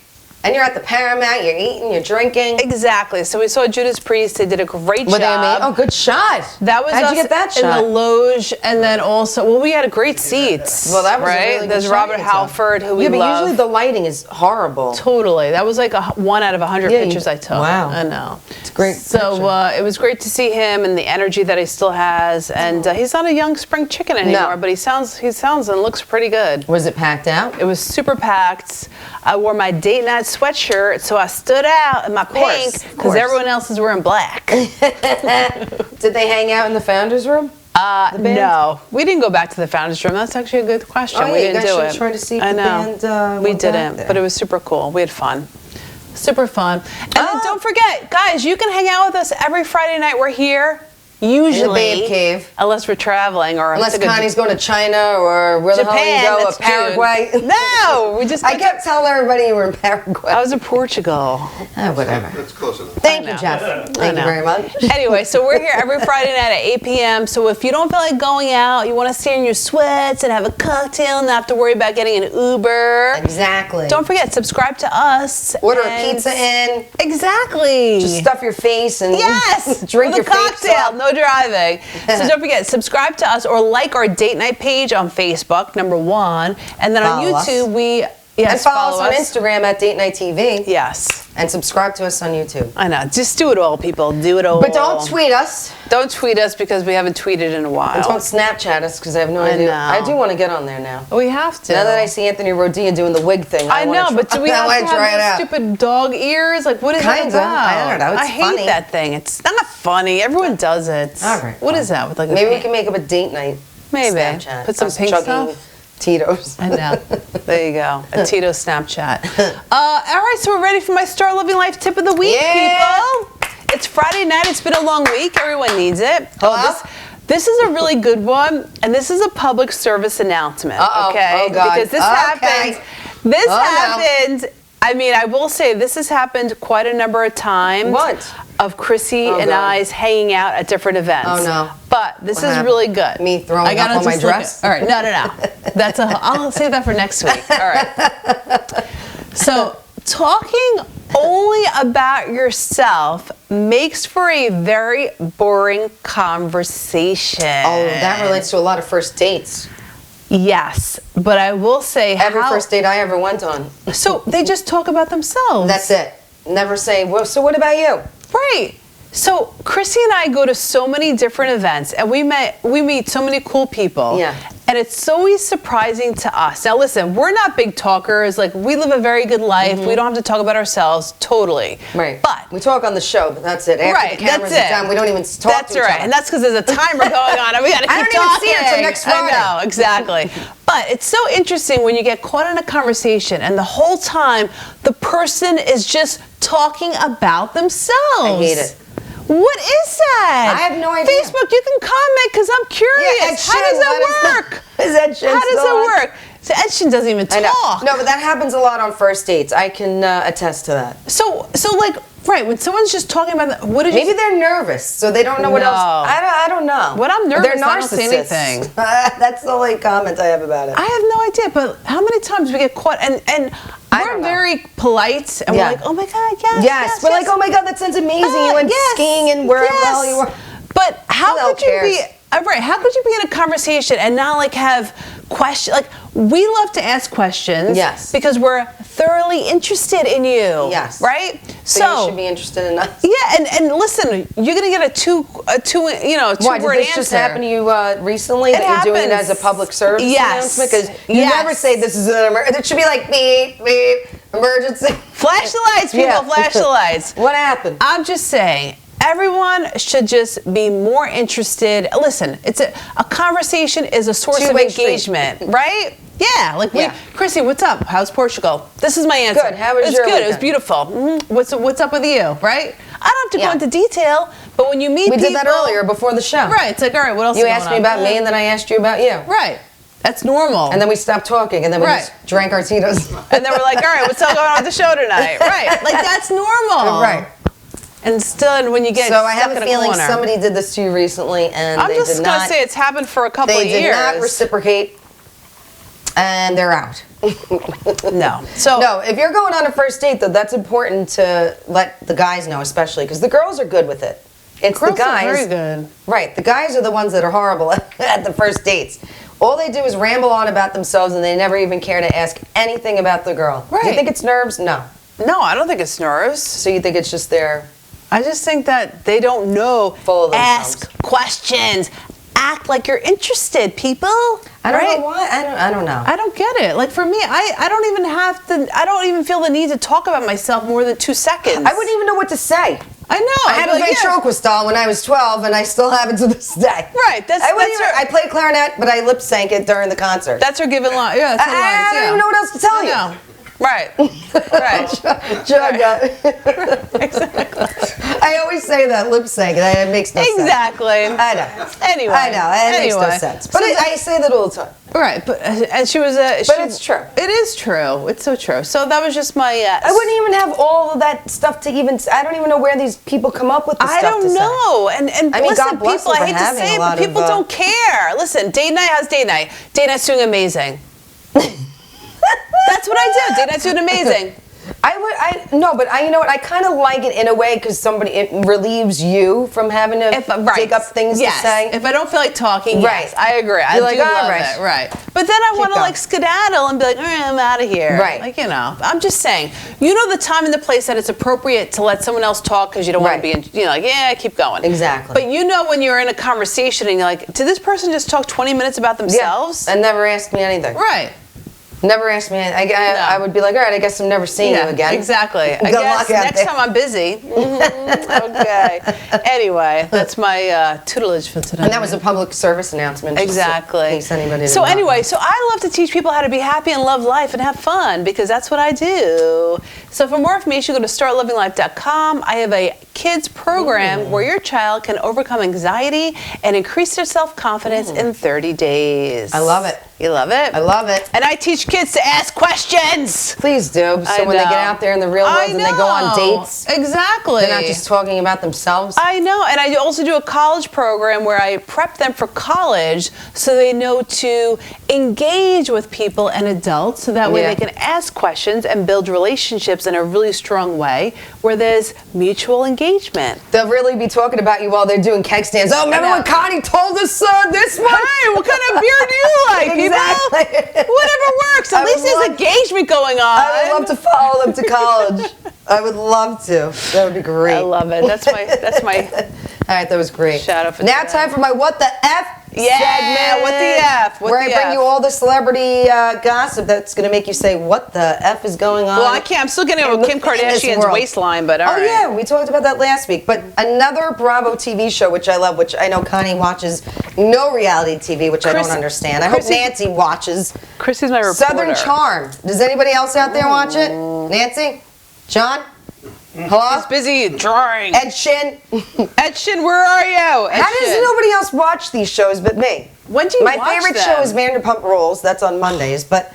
Speaker 2: And you're at the Paramount, you're eating, you're drinking.
Speaker 1: Exactly. So we saw Judas Priest. They did a great
Speaker 2: What
Speaker 1: job.
Speaker 2: Oh, good shot.
Speaker 1: That was
Speaker 2: How'd
Speaker 1: us
Speaker 2: you get that
Speaker 1: in
Speaker 2: shot?
Speaker 1: the loge, and then also, well, we had great seats.
Speaker 2: Well, that was
Speaker 1: right.
Speaker 2: a really good
Speaker 1: There's
Speaker 2: shot
Speaker 1: Robert
Speaker 2: you took.
Speaker 1: Halford, who we
Speaker 2: Yeah, but
Speaker 1: love.
Speaker 2: usually the lighting is horrible.
Speaker 1: Totally. That was like a 1 out of 100 pictures I took.
Speaker 2: Wow.
Speaker 1: I know.
Speaker 2: It's great.
Speaker 1: So it was great to see him and the energy that he still has. And he's not a young spring chicken anymore, but he sounds and looks pretty good.
Speaker 2: Was it packed out?
Speaker 1: It was super packed. I wore my date night sweatshirt, so I stood out in my pink because everyone else is wearing black.
Speaker 2: Did they hang out in the Founders Room?
Speaker 1: No, we didn't go back to the Founders Room. That's actually a good question.
Speaker 2: Oh,
Speaker 1: we
Speaker 2: yeah,
Speaker 1: didn't
Speaker 2: you
Speaker 1: do
Speaker 2: guys
Speaker 1: it.
Speaker 2: should try to see if
Speaker 1: I
Speaker 2: the
Speaker 1: know.
Speaker 2: band
Speaker 1: We
Speaker 2: went back
Speaker 1: didn't,
Speaker 2: there.
Speaker 1: but it was super cool. We had fun. Super fun. And then don't forget, guys, you can hang out with us every Friday night. We're here. Usually,
Speaker 2: in the Babe Cave.
Speaker 1: Unless we're traveling or
Speaker 2: Unless Connie's going to China or where
Speaker 1: Japan,
Speaker 2: the hell you go,
Speaker 1: that's
Speaker 2: Paraguay.
Speaker 1: June. No, we just.
Speaker 2: I kept telling everybody you were in Paraguay.
Speaker 1: I was in Portugal.
Speaker 2: Whatever.
Speaker 4: That's close enough.
Speaker 2: Thank you, Jeff. Thank you very much.
Speaker 1: Anyway, so we're here every Friday night at 8 p.m. So if you don't feel like going out, you want to stay in your sweats and have a cocktail and not have to worry about getting an Uber.
Speaker 2: Exactly.
Speaker 1: Don't forget, subscribe to us.
Speaker 2: Order a pizza in.
Speaker 1: Exactly.
Speaker 2: Just stuff your face and drink
Speaker 1: with
Speaker 2: your
Speaker 1: a cocktail.
Speaker 2: face off.
Speaker 1: No driving. So don't forget, subscribe to us or like our date night page on Facebook, #1, and then on
Speaker 2: Follow
Speaker 1: YouTube
Speaker 2: us. And follow us on Instagram at Date Night TV.
Speaker 1: Yes.
Speaker 2: And subscribe to us on YouTube.
Speaker 1: I know. Just do it all, people. Do it all.
Speaker 2: But don't tweet us.
Speaker 1: Don't tweet us because we haven't tweeted in a while.
Speaker 2: And don't Snapchat us because I have no idea.
Speaker 1: know.
Speaker 2: I do want to get on there now.
Speaker 1: We have to.
Speaker 2: Now that I see Anthony Rodia doing the wig thing,
Speaker 1: I know, but do we have to
Speaker 2: try it
Speaker 1: have
Speaker 2: out.
Speaker 1: those stupid dog ears? Like, what is that
Speaker 2: Kinda.
Speaker 1: about?
Speaker 2: I don't know. It's
Speaker 1: I hate
Speaker 2: funny.
Speaker 1: that thing. It's not funny. Everyone does it.
Speaker 2: All right.
Speaker 1: What is that? With like
Speaker 2: Maybe we can make up a date night.
Speaker 1: Maybe.
Speaker 2: Snapchat.
Speaker 1: Put some
Speaker 2: Us
Speaker 1: pink
Speaker 2: chugging
Speaker 1: stuff.
Speaker 2: Tito's.
Speaker 1: I know. There you go. A Tito Snapchat. All right, so we're ready for my Start Living Life tip of the week, people. It's Friday night. It's been a long week. Everyone needs it. This is a really good one, and this is a public service announcement. Okay?
Speaker 2: Oh, God.
Speaker 1: Because this happened. This happened.
Speaker 2: No.
Speaker 1: I mean, I will say this has happened quite a number of times.
Speaker 2: What?
Speaker 1: Of Chrissy and
Speaker 2: God.
Speaker 1: I's hanging out at different events.
Speaker 2: Oh, no.
Speaker 1: But this is
Speaker 2: happened?
Speaker 1: really good.
Speaker 2: Me throwing up on my dress?
Speaker 1: All right, no. That's I'll save that for next week. All right. So, talking only about yourself makes for a very boring conversation.
Speaker 2: Oh, that relates to a lot of first dates.
Speaker 1: Yes, but I will say
Speaker 2: Every first date I ever went on.
Speaker 1: So they just talk about themselves.
Speaker 2: That's it. Never say, well, so what about you?
Speaker 1: Right. So Chrissy and I go to so many different events, and we meet so many cool people.
Speaker 2: Yeah.
Speaker 1: And it's so always surprising to us. Now listen, we're not big talkers. Like, we live a very good life. We don't have to talk about ourselves. Totally.
Speaker 2: Right.
Speaker 1: But
Speaker 2: we talk on the show, but that's it. After the cameras are done, we don't even talk
Speaker 1: That's
Speaker 2: to each
Speaker 1: right.
Speaker 2: other.
Speaker 1: And that's because there's a timer going on, and we got to keep
Speaker 2: I don't
Speaker 1: talking.
Speaker 2: even see her till next Friday.
Speaker 1: I know, exactly. But it's so interesting when you get caught in a conversation, and the whole time the person is just talking about themselves.
Speaker 2: I hate it.
Speaker 1: What is that?
Speaker 2: I have no idea.
Speaker 1: Facebook, you can comment because I'm curious.
Speaker 2: Yeah, Ed
Speaker 1: How does
Speaker 2: Sheeran,
Speaker 1: that work?
Speaker 2: Is Ed Sheeran
Speaker 1: How does
Speaker 2: still on?
Speaker 1: it work? So Ed Sheeran doesn't even
Speaker 2: I know.
Speaker 1: talk.
Speaker 2: No, but that happens a lot on first dates. I can attest to that.
Speaker 1: So like, Right, when someone's just talking about what did
Speaker 2: Maybe
Speaker 1: you
Speaker 2: they're nervous, so they don't know what
Speaker 1: No.
Speaker 2: else. I don't know.
Speaker 1: When I'm nervous,
Speaker 2: they're
Speaker 1: I don't say
Speaker 2: narcissists.
Speaker 1: anything.
Speaker 2: That's the only comment I have about it.
Speaker 1: I have no idea, but how many times we get caught and
Speaker 2: I
Speaker 1: we're
Speaker 2: don't know.
Speaker 1: very polite and
Speaker 2: Yeah.
Speaker 1: we're like, oh my God, yes.
Speaker 2: Yes, we're like, oh my God, that sounds amazing. You went
Speaker 1: yes,
Speaker 2: skiing and wherever the hell you were.
Speaker 1: But how
Speaker 2: Who the hell
Speaker 1: could you be
Speaker 2: cares?
Speaker 1: right? How could you be in a conversation and not like have questions? Like we love to ask questions,
Speaker 2: Yes.
Speaker 1: because we're thoroughly interested in you,
Speaker 2: Yes.
Speaker 1: right?
Speaker 2: So you should be interested in us.
Speaker 1: Yeah, and listen, you're gonna get a two
Speaker 2: Why,
Speaker 1: two-word
Speaker 2: did this
Speaker 1: answer.
Speaker 2: just happen to you recently?
Speaker 1: It
Speaker 2: that you're doing it
Speaker 1: happens.
Speaker 2: as a public service
Speaker 1: Yes.
Speaker 2: announcement? Because you
Speaker 1: Yes.
Speaker 2: never say this is an emergency. It should be like beep, beep, emergency.
Speaker 1: Flash the lights, people.
Speaker 2: Yeah.
Speaker 1: Flash the lights.
Speaker 2: What happened?
Speaker 1: I'm just saying, everyone should just be more interested. Listen, it's a conversation is a source of
Speaker 2: Two-way street.
Speaker 1: engagement, right? Yeah, like
Speaker 2: Yeah.
Speaker 1: Chrissy, what's up? How's Portugal? This is my answer.
Speaker 2: Good. How was
Speaker 1: it's
Speaker 2: your
Speaker 1: good. It was
Speaker 2: weekend?
Speaker 1: beautiful. What's up with you, right? I don't have to
Speaker 2: Yeah.
Speaker 1: go into detail, but when you meet
Speaker 2: We
Speaker 1: people,
Speaker 2: did that earlier before the show.
Speaker 1: right? It's like, all right, what else?
Speaker 2: You
Speaker 1: is
Speaker 2: asked
Speaker 1: going
Speaker 2: me
Speaker 1: on?
Speaker 2: about me, and then I asked you about you.
Speaker 1: Right. That's normal.
Speaker 2: And then we stopped talking, and then we
Speaker 1: Right.
Speaker 2: just drank our Tito's.
Speaker 1: And then we're like, all right, what's all going on at the show tonight? Right. Like that's normal.
Speaker 2: Right.
Speaker 1: And still, when you get
Speaker 2: So I
Speaker 1: stuck
Speaker 2: have
Speaker 1: in
Speaker 2: a
Speaker 1: a
Speaker 2: feling
Speaker 1: corner,
Speaker 2: somebody did this to you recently, and
Speaker 1: I'm
Speaker 2: they
Speaker 1: just
Speaker 2: did
Speaker 1: gonna
Speaker 2: not.
Speaker 1: say it's happened for a couple
Speaker 2: They
Speaker 1: of years.
Speaker 2: did not reciprocate, and they're out.
Speaker 1: No. So
Speaker 2: No, if you're going on a first date, though, that's important to let the guys know, especially because the girls are good with it. It's
Speaker 1: girls
Speaker 2: the guys,
Speaker 1: are very good.
Speaker 2: right? The guys are the ones that are horrible at the first dates. All they do is ramble on about themselves, and they never even care to ask anything about the girl. Do you
Speaker 1: Right.
Speaker 2: think it's nerves? No.
Speaker 1: No, I don't think it's nerves.
Speaker 2: So you think it's just their
Speaker 1: I just think that they don't know.
Speaker 2: Full of themselves.
Speaker 1: Ask questions. Act like you're interested, people.
Speaker 2: I don't
Speaker 1: right?
Speaker 2: know why. I don't know.
Speaker 1: I don't get it. Like for me, I don't even have to. I don't even feel the need to talk about myself more than 2 seconds.
Speaker 2: I wouldn't even know what to say.
Speaker 1: I know.
Speaker 2: I had a ventriloquist doll when I was 12, and I still have it to this day.
Speaker 1: Right.
Speaker 2: I played clarinet, but I lip sank it during the concert.
Speaker 1: That's her given line. Yeah, that's her
Speaker 2: I
Speaker 1: lines,
Speaker 2: don't
Speaker 1: yeah.
Speaker 2: even know what else to tell you.
Speaker 1: No. Right. Right.
Speaker 2: John got
Speaker 1: Exactly.
Speaker 2: I always say that lip sync, and it makes no sense.
Speaker 1: Exactly.
Speaker 2: I know.
Speaker 1: Anyway.
Speaker 2: I know. It makes no sense. But I say that all the time.
Speaker 1: Right, but and she was a.
Speaker 2: But it's true.
Speaker 1: It is true. It's so true. So that was just my.
Speaker 2: I wouldn't even have all of that stuff to even. I don't even know where these people come up with the
Speaker 1: I
Speaker 2: stuff
Speaker 1: don't
Speaker 2: to say.
Speaker 1: know. And
Speaker 2: I mean,
Speaker 1: listen,
Speaker 2: God bless
Speaker 1: people.
Speaker 2: them
Speaker 1: I
Speaker 2: for
Speaker 1: hate to
Speaker 2: having
Speaker 1: say
Speaker 2: a
Speaker 1: it,
Speaker 2: lot
Speaker 1: but people
Speaker 2: of,
Speaker 1: don't care. Listen, date night. How's date night? Date night's doing amazing. That's what I do. Date night's doing amazing.
Speaker 2: But you know what? I kind of like it in a way because it relieves you from having to dig up things
Speaker 1: yes.
Speaker 2: to say.
Speaker 1: If I don't feel like talking, yes, I agree. I
Speaker 2: You're like,
Speaker 1: do
Speaker 2: all
Speaker 1: love
Speaker 2: right.
Speaker 1: it. Right. But then I want to
Speaker 2: going.
Speaker 1: like skedaddle and be like, I'm out of here.
Speaker 2: Right.
Speaker 1: Like, I'm just saying, you know the time and the place that it's appropriate to let someone else talk because you don't want to
Speaker 2: Right.
Speaker 1: be in, like, yeah, keep going.
Speaker 2: Exactly.
Speaker 1: But you know when you're in a conversation and you're like, did this person just talk 20 minutes about themselves?
Speaker 2: Yeah, and never ask me anything.
Speaker 1: Right.
Speaker 2: Never ask me. I would be like, all right, I guess I'm never seeing you again.
Speaker 1: Exactly. I
Speaker 2: Good
Speaker 1: guess
Speaker 2: luck out
Speaker 1: next
Speaker 2: there.
Speaker 1: time I'm busy. Okay. Anyway, that's my tutelage for today.
Speaker 2: And that was a public service announcement. just
Speaker 1: Exactly.
Speaker 2: in case anybody
Speaker 1: So
Speaker 2: didn't know.
Speaker 1: anyway, so I love to teach people how to be happy and love life and have fun because that's what I do. So for more information, go to startlovinglife.com. I have a kids program where your child can overcome anxiety and increase their self-confidence in 30 days.
Speaker 2: I love it.
Speaker 1: You love it?
Speaker 2: I love it.
Speaker 1: And I teach kids to ask questions.
Speaker 2: Please do. So when they get out there in the real world and they go on dates,
Speaker 1: exactly.
Speaker 2: they're not just talking about themselves.
Speaker 1: I know, and I also do a college program where I prep them for college so they know to engage with people and adults so that way they can ask questions and build relationships in a really strong way where there's mutual engagement.
Speaker 2: They'll really be talking about you while they're doing keg stands. Oh, remember when Connie told us this one?
Speaker 1: Hey, what kind of beer do you like, people? Whatever works. At least there's engagement going on.
Speaker 2: I would love to follow them to college. I would love to. That would be great.
Speaker 1: I love it. That's my
Speaker 2: All right, that was great.
Speaker 1: Shout out for
Speaker 2: now
Speaker 1: today.
Speaker 2: time for my What the F segment.
Speaker 1: What the F?
Speaker 2: Where I bring you all the celebrity gossip that's going to make you say, what the F is going on?
Speaker 1: Well, I can't. I'm still getting over Kim Kardashian's waistline, but all right.
Speaker 2: Yeah, we talked about that last week. But another Bravo TV show, which I love, which I know Connie watches no reality TV, which I don't understand. I hope Nancy watches.
Speaker 1: Chrissy's my reporter.
Speaker 2: Southern Charm. Does anybody else out there watch it? Nancy? John? Hello?
Speaker 1: He's busy drawing.
Speaker 2: Ed Shin?
Speaker 1: Ed Shin, where are you? Ed
Speaker 2: How does
Speaker 1: Shin.
Speaker 2: nobody else watch these shows but me?
Speaker 1: When do you
Speaker 2: My
Speaker 1: watch
Speaker 2: favorite
Speaker 1: them?
Speaker 2: show is Vanderpump Rules. That's on Mondays. But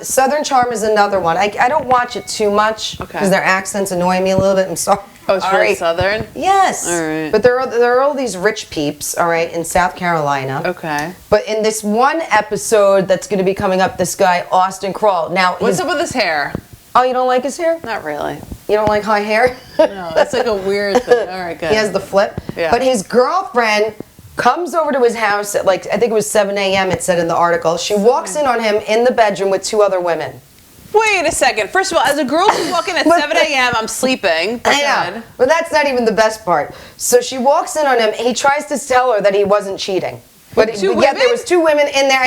Speaker 2: Southern Charm is another one. I don't watch it too much because their accents annoy me a little bit. I'm sorry.
Speaker 1: Oh, it's very Southern?
Speaker 2: Yes.
Speaker 1: All right.
Speaker 2: But there are all these rich peeps, all right, in South Carolina.
Speaker 1: Okay.
Speaker 2: But in this one episode that's going to be coming up, this guy, Austin Kroll. Now,
Speaker 1: what's up with his hair?
Speaker 2: Oh, you don't like his hair?
Speaker 1: Not really.
Speaker 2: You don't like high hair?
Speaker 1: No, it's like a weird thing. All right, good.
Speaker 2: He has the flip.
Speaker 1: Yeah.
Speaker 2: But his girlfriend comes over to his house at like, I think it was 7 a.m. it said in the article. She walks in on him in the bedroom with 2 other women.
Speaker 1: Wait a second. First of all, as a girl who's walking at 7 a.m., I'm sleeping.
Speaker 2: I know. But that's not even the best part. So she walks in on him. He tries to tell her that he wasn't cheating. But yet there was 2 women in there,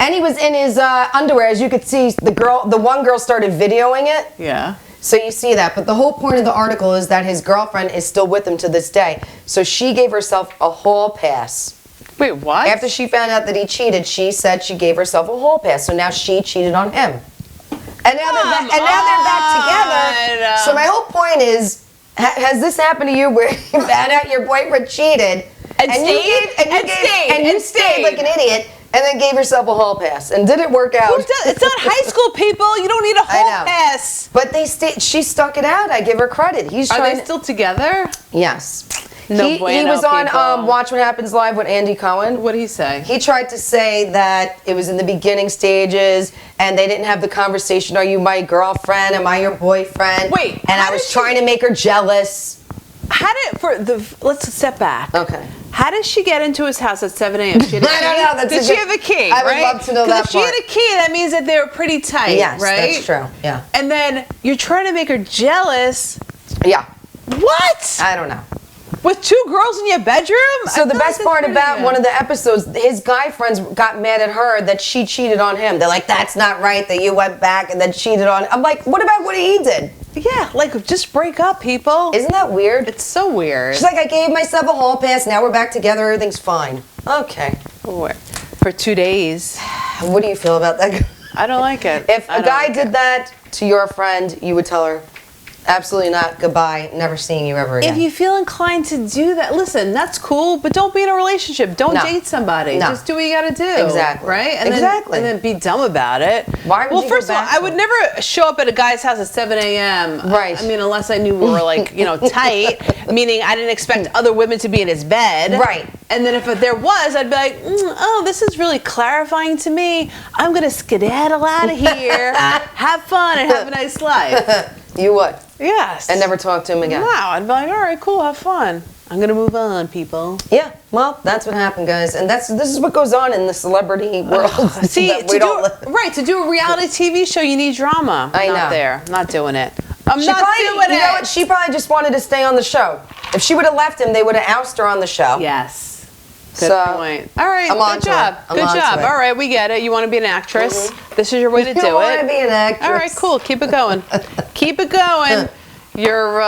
Speaker 2: and he was in his underwear. As you could see, the one girl started videoing it.
Speaker 1: Yeah.
Speaker 2: So you see that. But the whole point of the article is that his girlfriend is still with him to this day. So she gave herself a hall pass.
Speaker 1: Wait, what?
Speaker 2: After she found out that he cheated, she said she gave herself a hall pass. So now she cheated on him. And now they're back together. So my whole point is, has this happened to you where you found out your boyfriend cheated and you stayed like an idiot and then gave yourself a hall pass? And did it work out?
Speaker 1: It's not high school, people. You don't need a hall pass.
Speaker 2: But she stuck it out. I give her credit.
Speaker 1: Are they still together?
Speaker 2: Yes.
Speaker 1: No
Speaker 2: he
Speaker 1: bueno,
Speaker 2: was on
Speaker 1: people.
Speaker 2: Watch What Happens Live with Andy Cohen.
Speaker 1: What did he say?
Speaker 2: He tried to say that it was in the beginning stages and they didn't have the conversation, are you my girlfriend, am I your boyfriend?
Speaker 1: Wait.
Speaker 2: And I was trying to make her jealous.
Speaker 1: Let's step back.
Speaker 2: Okay.
Speaker 1: How did she get into his house at 7 a.m.? She had a key?
Speaker 2: I don't know.
Speaker 1: Did she have a key?
Speaker 2: I would love to know that part.
Speaker 1: If she had a key, that means that they were pretty tight,
Speaker 2: yes,
Speaker 1: right?
Speaker 2: That's true. Yeah.
Speaker 1: And then you're trying to make her jealous.
Speaker 2: Yeah.
Speaker 1: What?
Speaker 2: I don't know.
Speaker 1: With 2 girls in your bedroom?
Speaker 2: So the best part about one of the episodes, his guy friends got mad at her that she cheated on him. They're like, that's not right that you went back and then cheated on him. I'm like, what about what he did?
Speaker 1: Yeah, like, just break up, people.
Speaker 2: Isn't that weird?
Speaker 1: It's so weird.
Speaker 2: She's like, I gave myself a hall pass, now we're back together, everything's fine. Okay.
Speaker 1: For 2 days.
Speaker 2: What do you feel about that?
Speaker 1: I don't like it.
Speaker 2: If a guy did that to your friend, you would tell her, absolutely not, goodbye, never seeing you ever again.
Speaker 1: If you feel inclined to do that, listen, that's cool, but don't be in a relationship. Don't date somebody. No. Just do what you gotta do.
Speaker 2: Exactly.
Speaker 1: Right? And then be dumb about it.
Speaker 2: Why would you
Speaker 1: first
Speaker 2: go
Speaker 1: of all,
Speaker 2: back
Speaker 1: I would never show up at a guy's house at 7 a.m.
Speaker 2: Right.
Speaker 1: I mean, unless I knew we were like, tight, meaning I didn't expect other women to be in his bed.
Speaker 2: Right.
Speaker 1: And then if there was, I'd be like, oh, this is really clarifying to me. I'm gonna skedaddle out of here, have fun, and have a nice life.
Speaker 2: You would?
Speaker 1: Yes.
Speaker 2: And never talk to him again?
Speaker 1: No, I'd be like, all right, cool, have fun. I'm going to move on, people.
Speaker 2: Yeah, well, that's what happened, guys. And this is what goes on in the celebrity world.
Speaker 1: See, to do a reality TV show, you need drama.
Speaker 2: I know.
Speaker 1: Not there. Not doing it. I'm not doing it.
Speaker 2: You know what? She probably just wanted to stay on the show. If she would have left him, they would have ousted her on the show.
Speaker 1: Yes. Good point. All right, good job. Good job. All right, we get it. You want to be an actress. This is your way to do it.
Speaker 2: You want to be an actress.
Speaker 1: All right, cool. Keep it going. Keep it going. Your,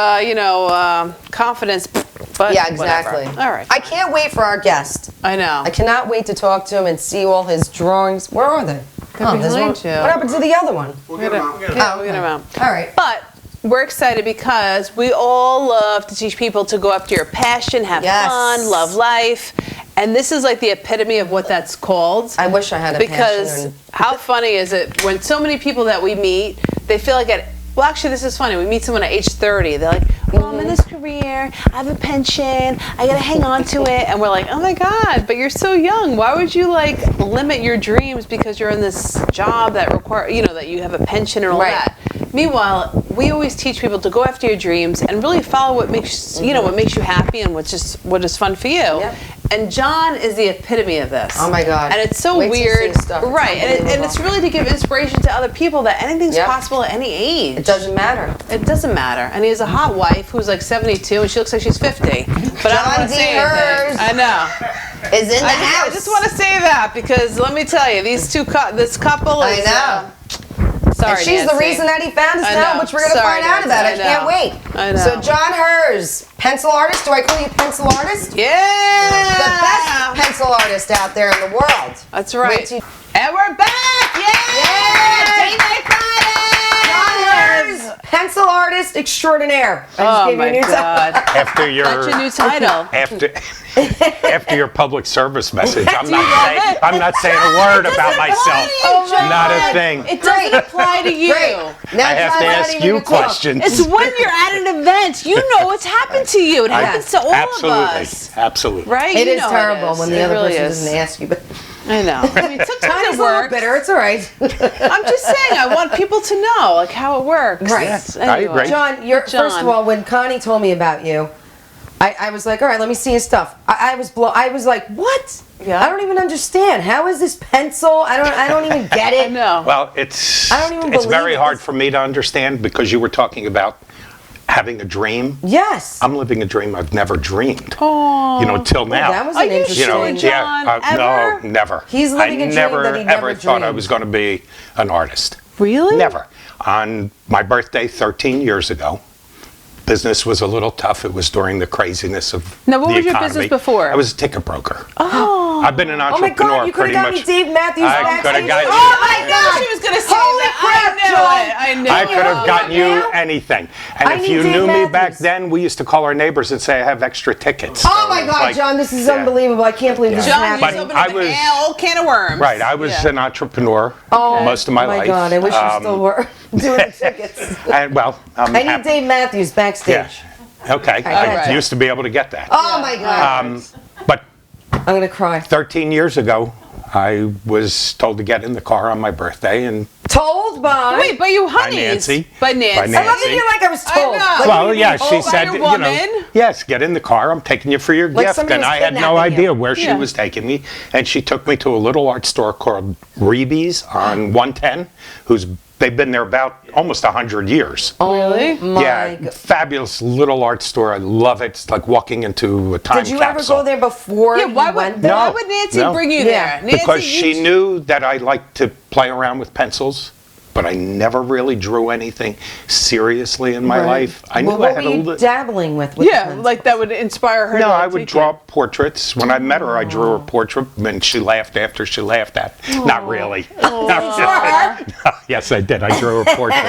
Speaker 1: confidence, but
Speaker 2: yeah, exactly.
Speaker 1: Whatever. All right.
Speaker 2: I can't wait for our guest.
Speaker 1: I know.
Speaker 2: I cannot wait to talk to him and see all his drawings. Where are they?
Speaker 1: They're behind you.
Speaker 2: What happened to the other one?
Speaker 3: We'll get them out.
Speaker 1: We'll get them out.
Speaker 2: All right.
Speaker 1: But we're excited because we all love to teach people to go after your passion, have fun, love life. And this is like the epitome of what that's called.
Speaker 2: I wish I had a passion.
Speaker 1: Because how funny is it when so many people that we meet, they feel like well, actually, this is funny. We meet someone at age 30. They're like, well, I'm in this career. I have a pension. I got to hang on to it. And we're like, oh, my God, but you're so young. Why would you, limit your dreams because you're in this job that that you have a pension and all that? Meanwhile, we always teach people to go after your dreams and really follow what makes, what makes you happy and what is fun for you. Yep. And John is the epitome of this.
Speaker 2: Oh my God.
Speaker 1: And it's so weird. Right. And it's really to give inspiration to other people that anything's possible at any age.
Speaker 2: It doesn't matter.
Speaker 1: It doesn't matter. And he has a hot wife who's like 72 and she looks like she's 50. But I don't want to say anything. I know.
Speaker 2: Is in the house.
Speaker 1: I just want to say that because let me tell you, this couple is...
Speaker 2: I know.
Speaker 1: Sorry,
Speaker 2: and she's
Speaker 1: Nancy.
Speaker 2: the reason that he found us now, which we're going to find out about. I can't wait.
Speaker 1: I know.
Speaker 2: So John Herz, pencil artist. Do I call you pencil artist?
Speaker 1: Yeah.
Speaker 2: The best pencil artist out there in the world.
Speaker 1: That's right. And we're back. Yeah. Day Night Friday.
Speaker 2: John Herz, pencil artist extraordinaire. I just
Speaker 1: Oh
Speaker 2: gave you a
Speaker 1: my
Speaker 2: new title.
Speaker 1: God.
Speaker 4: After your
Speaker 1: That's your new title.
Speaker 4: after your public service message, I'm
Speaker 1: Do you love it?
Speaker 4: not saying a word about myself.
Speaker 1: Oh my
Speaker 4: Not a
Speaker 1: God.
Speaker 4: thing.
Speaker 1: It doesn't apply to you.
Speaker 2: Great. Now
Speaker 4: I have to
Speaker 2: John's not
Speaker 4: ask
Speaker 2: even
Speaker 4: you
Speaker 2: gonna talk.
Speaker 4: questions.
Speaker 1: It's when you're at an event. You know what's happened to you. It happens to all
Speaker 4: Absolutely.
Speaker 1: of us.
Speaker 4: Absolutely.
Speaker 1: Right?
Speaker 2: It
Speaker 1: You
Speaker 2: is
Speaker 1: know
Speaker 2: terrible
Speaker 1: is.
Speaker 2: when the
Speaker 1: It
Speaker 2: other
Speaker 1: really
Speaker 2: person
Speaker 1: is.
Speaker 2: doesn't ask you. But
Speaker 1: I know. I mean, sometimes
Speaker 2: Tiny's
Speaker 1: it
Speaker 2: a little
Speaker 1: works.
Speaker 2: bitter. It's all right.
Speaker 1: I'm just saying, I want people to know like how it works.
Speaker 2: Right.
Speaker 4: Yeah, I agree.
Speaker 2: John, first of all, when Connie told me about you, I was like, all right, let me see his stuff. I was like, what?
Speaker 1: Yeah.
Speaker 2: I don't even understand. How is this pencil? I don't even get it.
Speaker 1: I know.
Speaker 4: Well, it's
Speaker 2: I don't even
Speaker 4: it's
Speaker 2: believe
Speaker 4: very
Speaker 2: it.
Speaker 4: hard for me to understand because you were talking about having a dream.
Speaker 2: Yes.
Speaker 4: I'm living a dream I've never dreamed.
Speaker 1: Oh.
Speaker 4: You know, till now.
Speaker 2: That was
Speaker 1: Are
Speaker 2: an
Speaker 1: you
Speaker 2: interesting.
Speaker 4: You know,
Speaker 1: sure,
Speaker 4: yeah,
Speaker 1: John? Ever?
Speaker 4: no, never.
Speaker 2: He's living
Speaker 4: I
Speaker 2: a dream
Speaker 4: never,
Speaker 2: that he never
Speaker 4: ever thought I
Speaker 2: dreamed.
Speaker 4: was going to be an artist.
Speaker 1: Really?
Speaker 4: Never. On my birthday 13 years ago, business was a little tough. It was during the craziness of
Speaker 1: Now, what
Speaker 4: the
Speaker 1: was your
Speaker 4: economy.
Speaker 1: business before?
Speaker 4: I was a ticket broker.
Speaker 1: Oh.
Speaker 4: I've been an
Speaker 2: Oh my
Speaker 4: entrepreneur
Speaker 2: God! You could
Speaker 4: pretty
Speaker 2: have got me
Speaker 4: much.
Speaker 2: Dave Matthews
Speaker 4: I
Speaker 2: backstage.
Speaker 4: coulda got you.
Speaker 2: Oh my
Speaker 1: I knew
Speaker 2: God!
Speaker 1: she was going to say
Speaker 2: Holy
Speaker 1: that.
Speaker 2: crap, John.
Speaker 1: I knew
Speaker 4: I
Speaker 1: it.
Speaker 4: could have gotten you
Speaker 2: now?
Speaker 4: anything. And
Speaker 2: I
Speaker 4: if
Speaker 2: need
Speaker 4: you
Speaker 2: Dave
Speaker 4: knew me back
Speaker 2: Matthews.
Speaker 4: then, we used to call our neighbors and say, I have extra tickets.
Speaker 2: Oh
Speaker 4: So
Speaker 2: my
Speaker 4: it was
Speaker 2: God,
Speaker 4: like-
Speaker 2: John! This is
Speaker 4: yeah.
Speaker 2: unbelievable. I can't believe this is
Speaker 1: John, you
Speaker 2: happening.
Speaker 1: just opened
Speaker 4: I
Speaker 1: up
Speaker 4: was-
Speaker 1: an old can of worms.
Speaker 4: Right, I was
Speaker 1: Yeah.
Speaker 4: an entrepreneur
Speaker 2: Oh
Speaker 4: most of my life.
Speaker 2: God! I wish you still were doing the tickets.
Speaker 4: And, well, I'm
Speaker 2: I need
Speaker 4: happy.
Speaker 2: Dave Matthews backstage.
Speaker 4: Yeah. Okay, I
Speaker 1: right.
Speaker 4: used to be able to get that.
Speaker 2: Oh my God!
Speaker 4: But
Speaker 2: I'm gonna cry.
Speaker 4: 13 years ago, I was told to get in the car on my birthday, and
Speaker 2: Told by.
Speaker 1: Wait, but you honeys.
Speaker 4: Nancy.
Speaker 1: By Nancy.
Speaker 4: By
Speaker 2: I love
Speaker 4: Nancy.
Speaker 2: that you're like I was
Speaker 1: I
Speaker 2: told.
Speaker 1: know.
Speaker 2: Like,
Speaker 4: well,
Speaker 2: you
Speaker 4: yeah,
Speaker 2: mean
Speaker 4: she
Speaker 2: told by
Speaker 4: said,
Speaker 1: your
Speaker 4: you know,
Speaker 1: woman?
Speaker 4: yes, get in the car. I'm taking you for your
Speaker 2: Like
Speaker 4: gift.
Speaker 2: somebody
Speaker 4: And
Speaker 2: was
Speaker 4: I had no
Speaker 2: kidnapping
Speaker 4: idea
Speaker 2: you.
Speaker 4: where she
Speaker 1: Yeah.
Speaker 4: was taking me. And she took me to a little art store called Reeby's on 110, they've been there about almost 100 years.
Speaker 1: Really?
Speaker 2: My
Speaker 4: Yeah,
Speaker 2: God.
Speaker 4: fabulous little art store. I love it. It's like walking into a time
Speaker 2: Did you
Speaker 4: capsule.
Speaker 2: ever go there before
Speaker 1: Yeah,
Speaker 2: you
Speaker 1: why
Speaker 2: went
Speaker 1: would,
Speaker 2: there?
Speaker 1: why would Nancy
Speaker 4: No.
Speaker 1: bring you
Speaker 2: Yeah.
Speaker 1: there? Nancy,
Speaker 4: Because
Speaker 1: you-
Speaker 4: she knew that I liked to play around with pencils, but I never really drew anything seriously in my
Speaker 2: Right.
Speaker 4: life. I knew
Speaker 2: Well,
Speaker 4: I
Speaker 2: what
Speaker 4: had
Speaker 2: were
Speaker 4: a
Speaker 2: you
Speaker 4: little.
Speaker 2: dabbling with
Speaker 1: Yeah,
Speaker 2: pencils?
Speaker 1: like that would inspire her
Speaker 4: No,
Speaker 1: to
Speaker 4: I would
Speaker 1: take
Speaker 4: draw
Speaker 1: it.
Speaker 4: portraits. When I met her, I drew her portrait, and she laughed after she laughed at. Not really. No, yes, I did. I drew her portrait.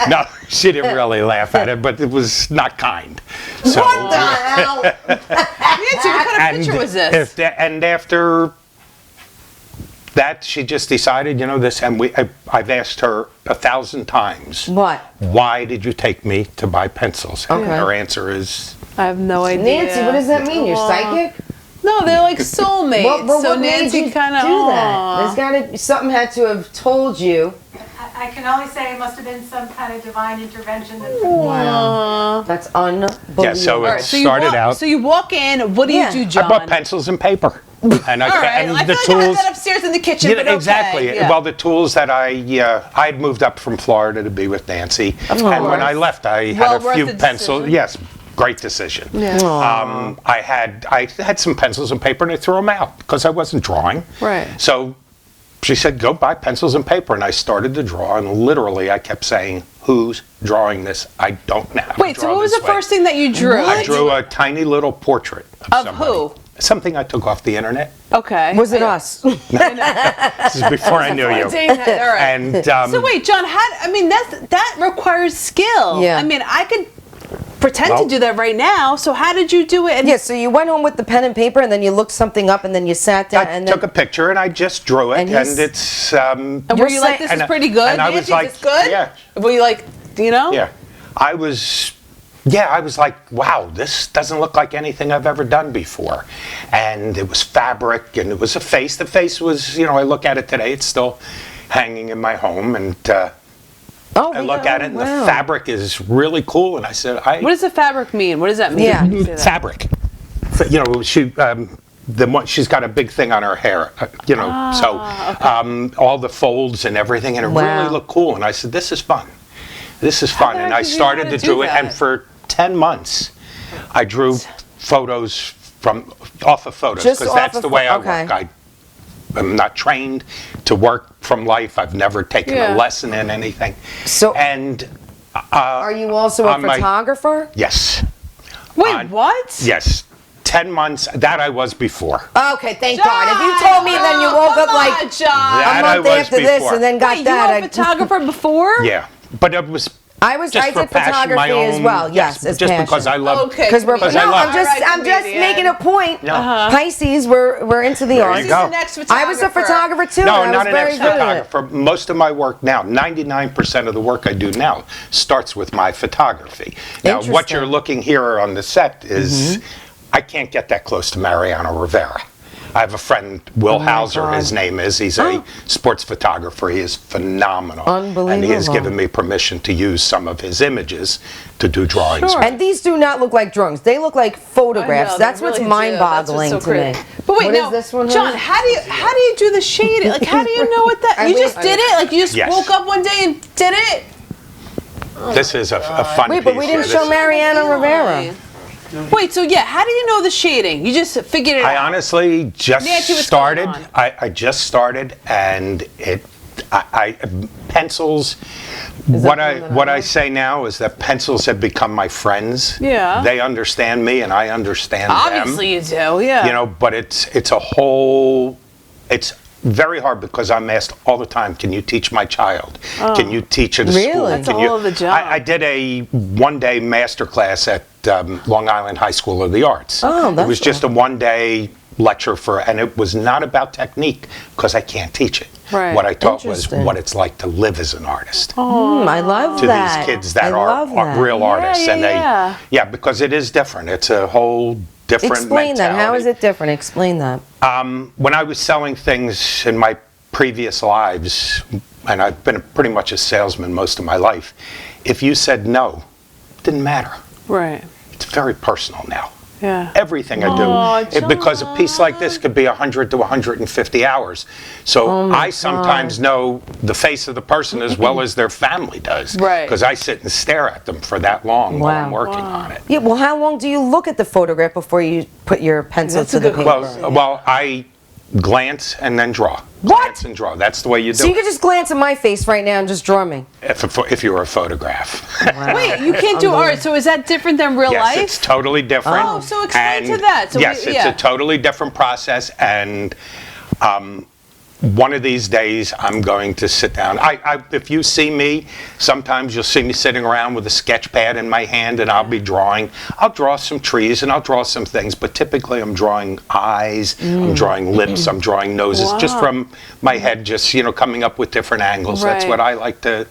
Speaker 4: No, she didn't really laugh at it, but it was not kind. So,
Speaker 2: What the hell?
Speaker 1: Nancy, what kind of picture was this?
Speaker 4: and after that, she just decided, you know, this, and I've asked her 1,000 times,
Speaker 2: What?
Speaker 4: why did you take me to buy pencils? And
Speaker 2: Okay.
Speaker 4: her answer is,
Speaker 1: I have no idea.
Speaker 2: Nancy, what does that mean? You're psychic?
Speaker 1: No, they're like soulmates.
Speaker 2: What
Speaker 1: so
Speaker 2: made
Speaker 1: Nancy
Speaker 2: you
Speaker 1: kind of
Speaker 2: do that? There's got to something had to have told you.
Speaker 5: I can only say it must have been some kind of divine intervention. That
Speaker 2: Wow, that's unbelievable.
Speaker 4: yeah, so
Speaker 1: All
Speaker 4: it
Speaker 1: right, so you
Speaker 4: started
Speaker 1: walk,
Speaker 4: out.
Speaker 1: So you walk in. What do
Speaker 2: Yeah.
Speaker 1: you do, John?
Speaker 4: I bought pencils and paper. And
Speaker 1: All right,
Speaker 4: and
Speaker 1: I
Speaker 4: the
Speaker 1: feel like I have
Speaker 4: tools.
Speaker 1: that upstairs in the kitchen.
Speaker 4: Yeah,
Speaker 1: but okay.
Speaker 4: exactly.
Speaker 1: Yeah.
Speaker 4: Well, the tools that I'd moved up from Florida to be with Nancy, and when I left, I
Speaker 1: Well
Speaker 4: had a
Speaker 1: worth
Speaker 4: few
Speaker 1: the
Speaker 4: pencils.
Speaker 1: decision.
Speaker 4: Yes, great decision.
Speaker 1: Yeah.
Speaker 4: I had some pencils and paper, and I threw them out because I wasn't drawing.
Speaker 1: Right.
Speaker 4: So she said, "Go buy pencils and paper," and I started to draw, and literally I kept saying, "Who's drawing this? I don't know." How to
Speaker 1: Wait, so
Speaker 4: draw
Speaker 1: what was
Speaker 4: this
Speaker 1: the
Speaker 4: way."
Speaker 1: first thing that you drew?
Speaker 4: I drew a tiny little portrait
Speaker 1: Of
Speaker 4: somebody.
Speaker 1: who?
Speaker 4: Something I took off the internet.
Speaker 1: Okay.
Speaker 2: Was it us?
Speaker 4: This is before I knew you.
Speaker 1: All right.
Speaker 4: And
Speaker 1: So wait, John, that requires skill.
Speaker 2: Yeah.
Speaker 1: I mean, I could pretend
Speaker 4: Well-
Speaker 1: to do that right now. So how did you do it? And
Speaker 2: Yeah, so you went home with the pen and paper, and then you looked something up, and then you sat down,
Speaker 4: I
Speaker 2: and
Speaker 4: took
Speaker 2: then
Speaker 4: a picture and I just drew it,
Speaker 2: And
Speaker 4: and,
Speaker 2: he's-
Speaker 4: it's
Speaker 1: And were
Speaker 2: You're
Speaker 1: you like,
Speaker 2: saying-
Speaker 1: this is
Speaker 4: and-
Speaker 1: pretty good?
Speaker 4: and I was
Speaker 1: Nancy,
Speaker 4: like,
Speaker 1: is this good?
Speaker 4: yeah.
Speaker 1: Were you like, you know?
Speaker 4: yeah. I was like, wow, this doesn't look like anything I've ever done before, and it was fabric, and it was a face. The face was, you know, I look at it today, it's still hanging in my home, and
Speaker 2: oh,
Speaker 4: I look at it, and
Speaker 2: wow.
Speaker 4: the fabric is really cool, and I said,
Speaker 1: What does the fabric mean? What does that mean?
Speaker 2: Yeah.
Speaker 1: when you say that?
Speaker 4: fabric. You know, she's got a big thing on her hair, you know, all the folds and everything, and it
Speaker 2: Wow.
Speaker 4: really looked cool. And I said, this is fun. This is fun.
Speaker 1: the
Speaker 4: And
Speaker 1: heck
Speaker 4: I
Speaker 1: did you
Speaker 4: started
Speaker 1: know how
Speaker 4: to
Speaker 1: to
Speaker 4: do
Speaker 1: do
Speaker 4: it. And
Speaker 1: that?
Speaker 4: for 10 months, I drew photos off of photos,
Speaker 2: Just
Speaker 4: because
Speaker 2: off
Speaker 4: that's
Speaker 2: of
Speaker 4: the way I
Speaker 2: okay.
Speaker 4: work. I'm not trained to work from life. I've never taken
Speaker 1: Yeah.
Speaker 4: a lesson in anything.
Speaker 2: So-
Speaker 4: and
Speaker 2: Are you also a
Speaker 4: on my-
Speaker 2: photographer?
Speaker 4: yes,
Speaker 1: Wait,
Speaker 4: on-
Speaker 1: what?
Speaker 4: yes, 10 months. That I was before.
Speaker 2: Okay, thank God. If you told me, then you woke up like
Speaker 1: John.
Speaker 4: That
Speaker 2: a
Speaker 4: I
Speaker 2: month
Speaker 4: was
Speaker 2: after this,
Speaker 4: before.
Speaker 2: and then got
Speaker 1: Wait,
Speaker 2: that.
Speaker 1: you were a photographer before?
Speaker 4: Yeah, but it was
Speaker 2: I did photography as well. Yes, as
Speaker 4: just
Speaker 2: passion.
Speaker 4: because I love.
Speaker 1: Okay.
Speaker 2: Because we're
Speaker 4: Because I love-
Speaker 2: I'm just making a point.
Speaker 4: No.
Speaker 2: Pisces, we're into the
Speaker 4: There
Speaker 2: arts.
Speaker 4: you go.
Speaker 1: The next
Speaker 2: I was a photographer too.
Speaker 4: No,
Speaker 2: and I
Speaker 4: not
Speaker 2: was
Speaker 4: an
Speaker 2: very good at it.
Speaker 4: ex-photographer. Most of my work now, 99% of the work I do now, starts with my photography. Now, what
Speaker 2: Interesting.
Speaker 4: you're looking here on the set is, I can't get that close to Mariano Rivera. I have a friend, Will Hauser,
Speaker 2: God.
Speaker 4: his name is. He's a sports photographer. He is phenomenal. And he has
Speaker 2: Unbelievable.
Speaker 4: given me permission to use some of his images to do drawings.
Speaker 1: Sure.
Speaker 2: And these do not look like drawings. They look like photographs. That's what's mind-boggling to me.
Speaker 1: But wait,
Speaker 2: What
Speaker 1: now,
Speaker 2: is this one,
Speaker 1: John,
Speaker 2: honey?
Speaker 1: how do you do the shading? Like, how do you know what that? You just did it? Like, you just
Speaker 4: Yes.
Speaker 1: woke up one day and did it?
Speaker 4: This is a fun
Speaker 2: Wait,
Speaker 4: piece.
Speaker 2: but we didn't
Speaker 4: here.
Speaker 2: show Mariano Rivera.
Speaker 1: Wait, so yeah, how do you know the shading? You just figured it
Speaker 4: I
Speaker 1: out.
Speaker 4: honestly just
Speaker 1: Nancy, what's
Speaker 4: started.
Speaker 1: going on?
Speaker 4: I just started, and pencils. What I say now is that pencils have become my friends.
Speaker 1: Yeah.
Speaker 4: They understand me, and I understand them.
Speaker 1: Obviously you do, yeah.
Speaker 4: You know, but it's a whole. It's very hard because I'm asked all the time, can you teach my child? Can you teach at a
Speaker 2: Really?
Speaker 4: school?
Speaker 2: That's
Speaker 1: a
Speaker 4: Can you?
Speaker 1: whole other job.
Speaker 4: I did a one-day master class at Long Island High School of the Arts.
Speaker 2: Oh,
Speaker 4: It
Speaker 2: that's
Speaker 4: was just a one-day lecture and it was not about technique because I can't teach it.
Speaker 1: Right.
Speaker 4: What I taught was
Speaker 2: Interesting.
Speaker 4: what it's like to live as an artist.
Speaker 2: I love
Speaker 4: To
Speaker 2: that.
Speaker 4: these kids that
Speaker 2: I love
Speaker 4: are
Speaker 2: that.
Speaker 4: real artists, and
Speaker 1: yeah.
Speaker 4: because it is different. It's a whole different
Speaker 2: Explain that. How is
Speaker 4: mentality.
Speaker 2: it different? Explain that.
Speaker 4: When I was selling things in my previous lives, and I've been pretty much a salesman most of my life, if you said no, it didn't matter.
Speaker 1: Right.
Speaker 4: It's very personal now.
Speaker 1: Yeah.
Speaker 4: Everything I do.
Speaker 1: Aw,
Speaker 4: Because a piece like this could be 100 to 150 hours. So I sometimes know the face of the person as well as their family does.
Speaker 1: Right.
Speaker 4: Because I sit and stare at them for that long while I'm
Speaker 2: Wow.
Speaker 4: working on it.
Speaker 2: Yeah. Well, how long do you look at the photograph before you put your pencil
Speaker 1: That's
Speaker 2: to
Speaker 1: a
Speaker 2: the
Speaker 1: good
Speaker 2: paper?
Speaker 4: Well, I glance and then draw.
Speaker 2: What?
Speaker 4: Glance and draw. That's the way you do
Speaker 2: So you
Speaker 4: it.
Speaker 2: could just glance at my face right now and just draw me.
Speaker 4: If you were a photograph.
Speaker 1: Wait, you can't do art, so is that different than real
Speaker 4: Yes,
Speaker 1: life?
Speaker 4: it's totally different.
Speaker 1: Oh, so explain to
Speaker 4: And
Speaker 1: that. So
Speaker 4: yes, it's a totally different process, and one of these days I'm going to sit down. If you see me, sometimes you'll see me sitting around with a sketch pad in my hand, and I'll be drawing. I'll draw some trees and I'll draw some things, but typically I'm drawing eyes, I'm drawing lips, I'm drawing noses, just from my head, just coming up with different angles. That's
Speaker 1: Right.
Speaker 4: what I like to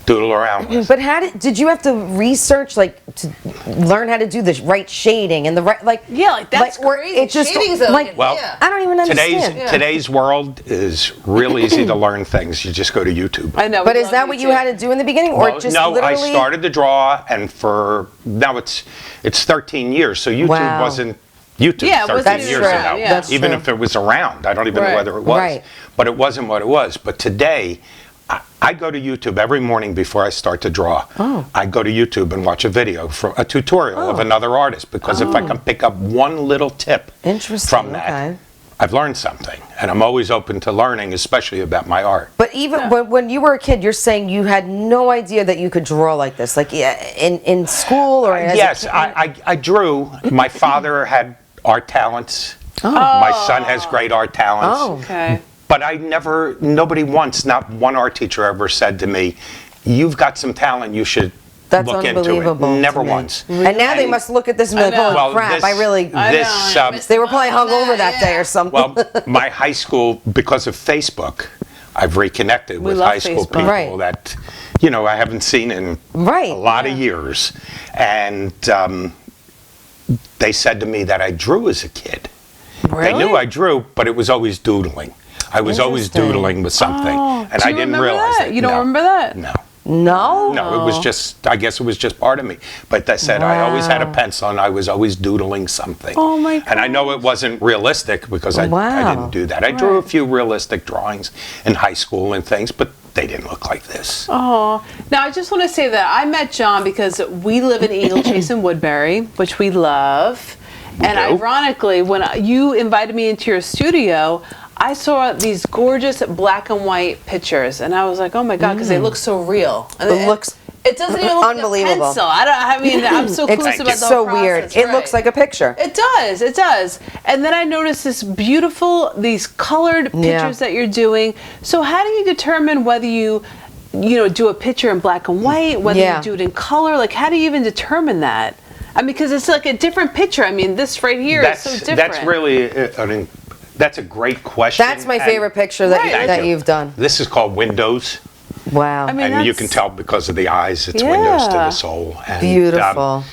Speaker 4: doodle around with.
Speaker 2: But did you have to research, like, to learn how to do the right shading and the right, like?
Speaker 1: Yeah, like, that's
Speaker 2: or
Speaker 1: crazy.
Speaker 2: It just
Speaker 1: Shading's a-
Speaker 2: like,
Speaker 4: Well,
Speaker 1: yeah.
Speaker 2: I don't even understand.
Speaker 4: Today's world is real easy to learn things. You just go to YouTube.
Speaker 1: I know.
Speaker 2: But
Speaker 1: we
Speaker 2: is
Speaker 1: love
Speaker 2: that what you had to do in the beginning, or
Speaker 4: Well,
Speaker 2: just
Speaker 4: no,
Speaker 2: literally?
Speaker 4: I started to draw, and now it's 13 years. So YouTube
Speaker 2: Wow.
Speaker 4: wasn't YouTube
Speaker 1: Yeah, it
Speaker 4: 13
Speaker 1: wasn't
Speaker 4: years
Speaker 2: true.
Speaker 4: ago.
Speaker 1: Yeah.
Speaker 2: That's
Speaker 4: Even
Speaker 2: true.
Speaker 4: if it was around, I don't even
Speaker 1: Right.
Speaker 4: know whether it was.
Speaker 2: Right.
Speaker 4: But it wasn't what it was. But today, I go to YouTube every morning before I start to draw.
Speaker 2: Oh.
Speaker 4: I go to YouTube and watch a video from a tutorial of another artist, because if I can pick up one little tip
Speaker 2: Interesting,
Speaker 4: from that,
Speaker 2: okay.
Speaker 4: I've learned something. And I'm always open to learning, especially about my art.
Speaker 2: But even when you were a kid, you're saying you had no idea that you could draw like this, like in school or as a
Speaker 4: Yes,
Speaker 2: kid?
Speaker 4: I drew. My father had art talents. My son has great art talents.
Speaker 2: Oh.
Speaker 1: Okay.
Speaker 4: But nobody once, not one art teacher ever said to me, you've got some talent, you should
Speaker 2: That's
Speaker 4: look into it.
Speaker 2: unbelievable. to
Speaker 4: Never
Speaker 2: me.
Speaker 4: once.
Speaker 2: And now they must look at this and be like,
Speaker 1: know.
Speaker 2: holy
Speaker 4: Well,
Speaker 2: crap,
Speaker 4: this-
Speaker 2: I really.
Speaker 4: this,
Speaker 1: I missed
Speaker 2: They were probably hungover that
Speaker 1: yeah.
Speaker 2: day or something.
Speaker 4: Well, my high school, because of Facebook, I've reconnected with
Speaker 1: love
Speaker 4: high school
Speaker 1: Facebook.
Speaker 4: people
Speaker 2: Right.
Speaker 4: that, I haven't seen in
Speaker 2: Right,
Speaker 4: a lot of years. And they said to me that I drew as a kid. They knew I drew, but it was always doodling. I was always
Speaker 2: Interesting.
Speaker 4: doodling with something, and
Speaker 1: Do
Speaker 4: I
Speaker 1: you
Speaker 4: didn't
Speaker 1: remember
Speaker 4: realize
Speaker 1: that?
Speaker 4: it.
Speaker 1: You don't
Speaker 4: No.
Speaker 1: remember that?
Speaker 4: No.
Speaker 2: no?
Speaker 4: No, it was just, I guess it was just part of me. But they said I always had a
Speaker 2: Wow.
Speaker 4: pencil and I was always doodling something.
Speaker 1: Oh my
Speaker 4: And I know it wasn't realistic because I
Speaker 2: Wow.
Speaker 4: didn't do that. I drew a few realistic drawings in high school and things, but they didn't look like this.
Speaker 1: Oh, now I just want to say that I met John because we live in Eagle Chase in Woodbury, which we love. And
Speaker 4: do.
Speaker 1: ironically, when you invited me into your studio, I saw these gorgeous black and white pictures, and I was like, "Oh my God!" Because they look so real. And
Speaker 2: It looks
Speaker 1: It doesn't even look
Speaker 2: unbelievable.
Speaker 1: like a pencil. I mean, I'm so clueless
Speaker 2: It's
Speaker 1: about the
Speaker 2: so
Speaker 1: whole
Speaker 2: weird.
Speaker 1: process,
Speaker 2: It
Speaker 1: right.
Speaker 2: looks like a picture.
Speaker 1: It does. It does. And then I noticed these colored pictures
Speaker 2: Yeah.
Speaker 1: that you're doing. So how do you determine whether you do a picture in black and white, whether you do it in color. Like, how do you even determine that? I mean, because it's like a different picture. I mean, this right here is so different.
Speaker 4: That's really, that's a great question.
Speaker 2: That's my favorite picture that you've done.
Speaker 4: This is called Windows.
Speaker 2: Wow.
Speaker 1: I mean,
Speaker 4: And you can tell because of the eyes, it's windows to the soul. And,
Speaker 2: beautiful.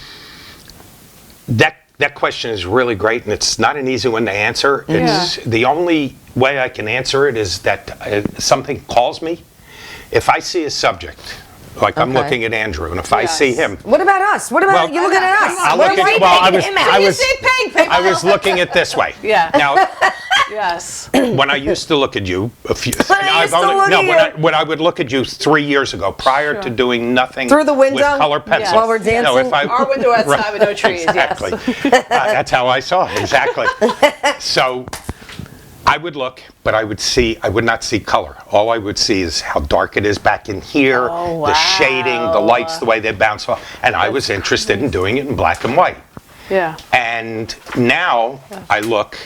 Speaker 4: That question is really great, and it's not an easy one to answer. It's the only way I can answer it is that something calls me. If I see a subject, like I'm looking at Andrew, and if I see him,
Speaker 2: What about us? What about you looking at us?
Speaker 4: I'll
Speaker 2: What
Speaker 4: look
Speaker 2: are
Speaker 4: at-
Speaker 2: we
Speaker 4: well, I
Speaker 2: making
Speaker 4: was-
Speaker 2: him
Speaker 4: I
Speaker 2: out?
Speaker 4: was-
Speaker 1: Pink.
Speaker 4: I was looking at this way.
Speaker 1: Yeah.
Speaker 4: Now,
Speaker 1: Yes.
Speaker 4: when I used to look at you, when I would look at you 3 years ago, prior to doing nothing
Speaker 2: Through the window?
Speaker 4: with color pencils.
Speaker 2: While we're dancing?
Speaker 4: No, if I,
Speaker 1: Our window outside with no trees.
Speaker 4: exactly.
Speaker 1: Yes.
Speaker 4: That's how I saw it, exactly. So I would look, but I would not see color. All I would see is how dark it is back in here, the shading, the lights, the way they bounce off. And I was interested in doing it in black and white.
Speaker 1: Yeah.
Speaker 4: And now I look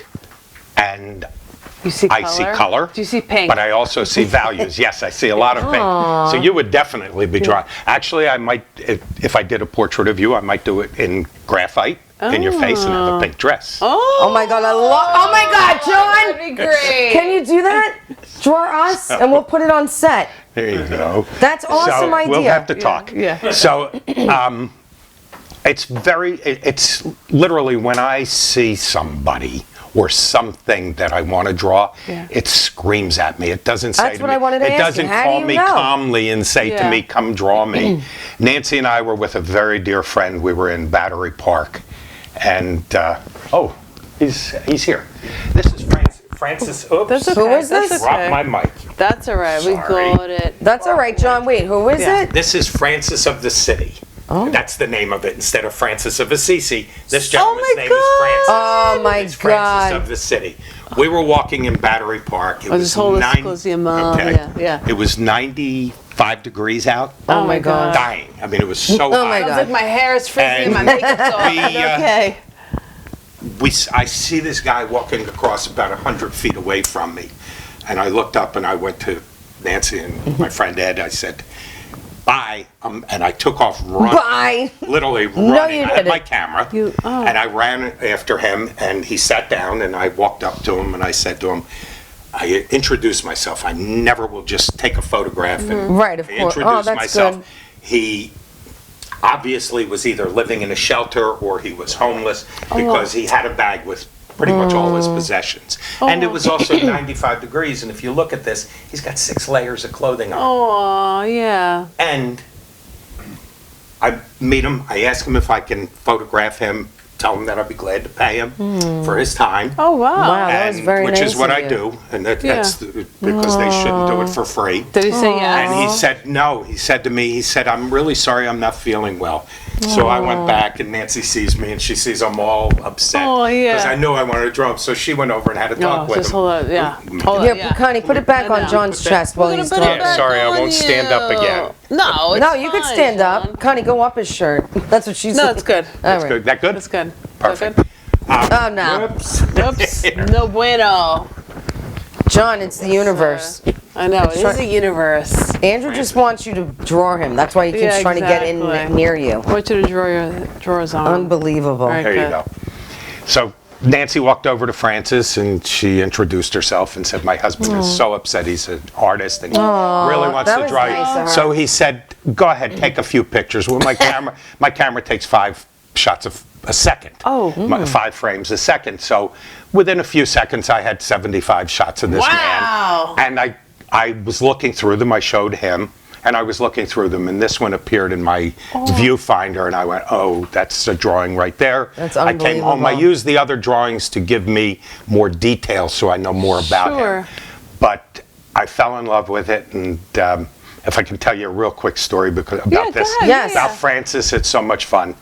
Speaker 4: and
Speaker 1: You see color?
Speaker 4: I see color.
Speaker 1: Do you see pink?
Speaker 4: But I also see values. Yes, I see a lot of pink. So you would definitely be drawn. Actually, I might, if I did a portrait of you, I might do it in graphite in your face and have a pink dress.
Speaker 2: Oh my God, oh my God, John!
Speaker 1: That'd be great.
Speaker 2: Can you do that? Draw us, and we'll put it on set.
Speaker 4: There you go.
Speaker 2: That's awesome idea.
Speaker 4: We'll have to talk.
Speaker 1: Yeah.
Speaker 4: So it's literally when I see somebody or something that I want to draw, it screams at me. It doesn't say
Speaker 2: That's
Speaker 4: to
Speaker 2: what
Speaker 4: me,
Speaker 2: I wanted to
Speaker 4: it
Speaker 2: ask you.
Speaker 4: doesn't
Speaker 2: How do
Speaker 4: call
Speaker 2: you
Speaker 4: me
Speaker 2: know?
Speaker 4: calmly and say to me, come draw me. Nancy and I were with a very dear friend. We were in Battery Park. And, he's here. This is Francis. Oops.
Speaker 1: That's okay.
Speaker 2: Who is this?
Speaker 1: That's
Speaker 4: Drop
Speaker 1: okay.
Speaker 4: my mic.
Speaker 1: That's all right. We
Speaker 4: Sorry.
Speaker 1: got it.
Speaker 2: That's all right, John. Wait, who is it?
Speaker 4: This is Francis of the City. That's the name of it instead of Francis of Assisi. This gentleman's
Speaker 1: my
Speaker 4: name
Speaker 1: God.
Speaker 4: is Francis.
Speaker 2: Oh my
Speaker 4: It's Francis
Speaker 2: God.
Speaker 4: of the City. We were walking in Battery Park. It was
Speaker 1: just hold this close to your mouth. Yeah.
Speaker 4: It was 95 degrees out.
Speaker 2: Oh my God.
Speaker 4: Dying. I mean, it was so
Speaker 2: Oh
Speaker 4: hot.
Speaker 2: my
Speaker 1: Sounds
Speaker 2: God.
Speaker 1: like my hair is frizzy and my
Speaker 4: And
Speaker 1: makeup's off.
Speaker 4: we,
Speaker 1: Okay.
Speaker 4: I see this guy walking across about 100 feet away from me. And I looked up and I went to Nancy and my friend Ed. I said, bye. And I took off running.
Speaker 2: Bye.
Speaker 4: Literally running.
Speaker 2: No, you
Speaker 4: I had
Speaker 2: didn't.
Speaker 4: my camera. And I ran after him and he sat down and I walked up to him and I said to him, I introduced myself. I never will just take a photograph. And
Speaker 2: Right, of
Speaker 4: I
Speaker 2: course.
Speaker 4: introduced
Speaker 2: That's
Speaker 4: myself.
Speaker 2: good.
Speaker 4: He obviously was either living in a shelter or he was homeless because he had a bag with pretty much all his possessions. And it was also 95 degrees, and if you look at this, he's got 6 layers of clothing on.
Speaker 1: Oh, yeah.
Speaker 4: And I meet him, I ask him if I can photograph him, tell him that I'd be glad to pay him for his time.
Speaker 1: Oh, wow.
Speaker 2: Wow, that was very
Speaker 4: which
Speaker 2: nice
Speaker 4: is what
Speaker 2: of
Speaker 4: I
Speaker 2: you.
Speaker 4: do, and because they shouldn't do it for free.
Speaker 1: Did he say yes?
Speaker 4: And he said no. He said to me, I'm really sorry I'm not feeling well. So I went back and Nancy sees me and she sees I'm all upset.
Speaker 1: Oh, yeah.
Speaker 4: Because I knew I wanted to draw him. So she went over and had a talk with
Speaker 1: just
Speaker 4: him.
Speaker 1: hold on. Yeah. Hold
Speaker 2: Here,
Speaker 1: on, yeah.
Speaker 2: Connie, put it back
Speaker 1: I
Speaker 2: on
Speaker 1: know.
Speaker 2: John's chest while he's
Speaker 1: Put it
Speaker 2: talking.
Speaker 1: back
Speaker 4: Sorry, I
Speaker 1: on
Speaker 4: won't stand up
Speaker 1: you.
Speaker 4: again.
Speaker 1: No, it's
Speaker 2: No, you could
Speaker 1: fine,
Speaker 2: stand
Speaker 1: John.
Speaker 2: up. Connie, go up his shirt. That's what she said.
Speaker 1: No, it's good.
Speaker 2: All
Speaker 4: That's
Speaker 2: right.
Speaker 4: good. That good?
Speaker 1: That's good.
Speaker 4: Perfect.
Speaker 1: That
Speaker 2: Oh, no.
Speaker 1: good? Oops. No bueno.
Speaker 2: John, it's the universe.
Speaker 1: I know, it is a universe.
Speaker 2: Andrew just wants you to draw him. That's why he keeps
Speaker 1: Yeah,
Speaker 2: trying to get in
Speaker 1: exactly.
Speaker 2: near you.
Speaker 1: I want you to draw your drawers on.
Speaker 2: Unbelievable.
Speaker 1: Right.
Speaker 4: There you
Speaker 1: Okay.
Speaker 4: go. So Nancy walked over to Francis and she introduced herself and said, my husband is so upset. He's an artist and he really wants
Speaker 2: that
Speaker 4: to
Speaker 2: was
Speaker 4: draw
Speaker 2: nice of
Speaker 4: you.
Speaker 2: her.
Speaker 4: So he said, go ahead, take a few pictures. Well, my camera takes 5 shots a second.
Speaker 1: Oh.
Speaker 4: 5 frames a second. So within a few seconds, I had 75 shots of this
Speaker 1: Wow.
Speaker 4: man. And I was looking through them. I showed him. And I was looking through them, and this one appeared in my viewfinder, and I went, oh, that's a drawing right there.
Speaker 2: That's
Speaker 4: I came home. I
Speaker 2: unbelievable.
Speaker 4: used the other drawings to give me more detail so I know more about
Speaker 1: Sure.
Speaker 4: him. But I fell in love with it, and if I can tell you a real quick story about
Speaker 1: go
Speaker 4: this.
Speaker 1: ahead,
Speaker 2: Yes.
Speaker 4: About Francis, it's so much fun.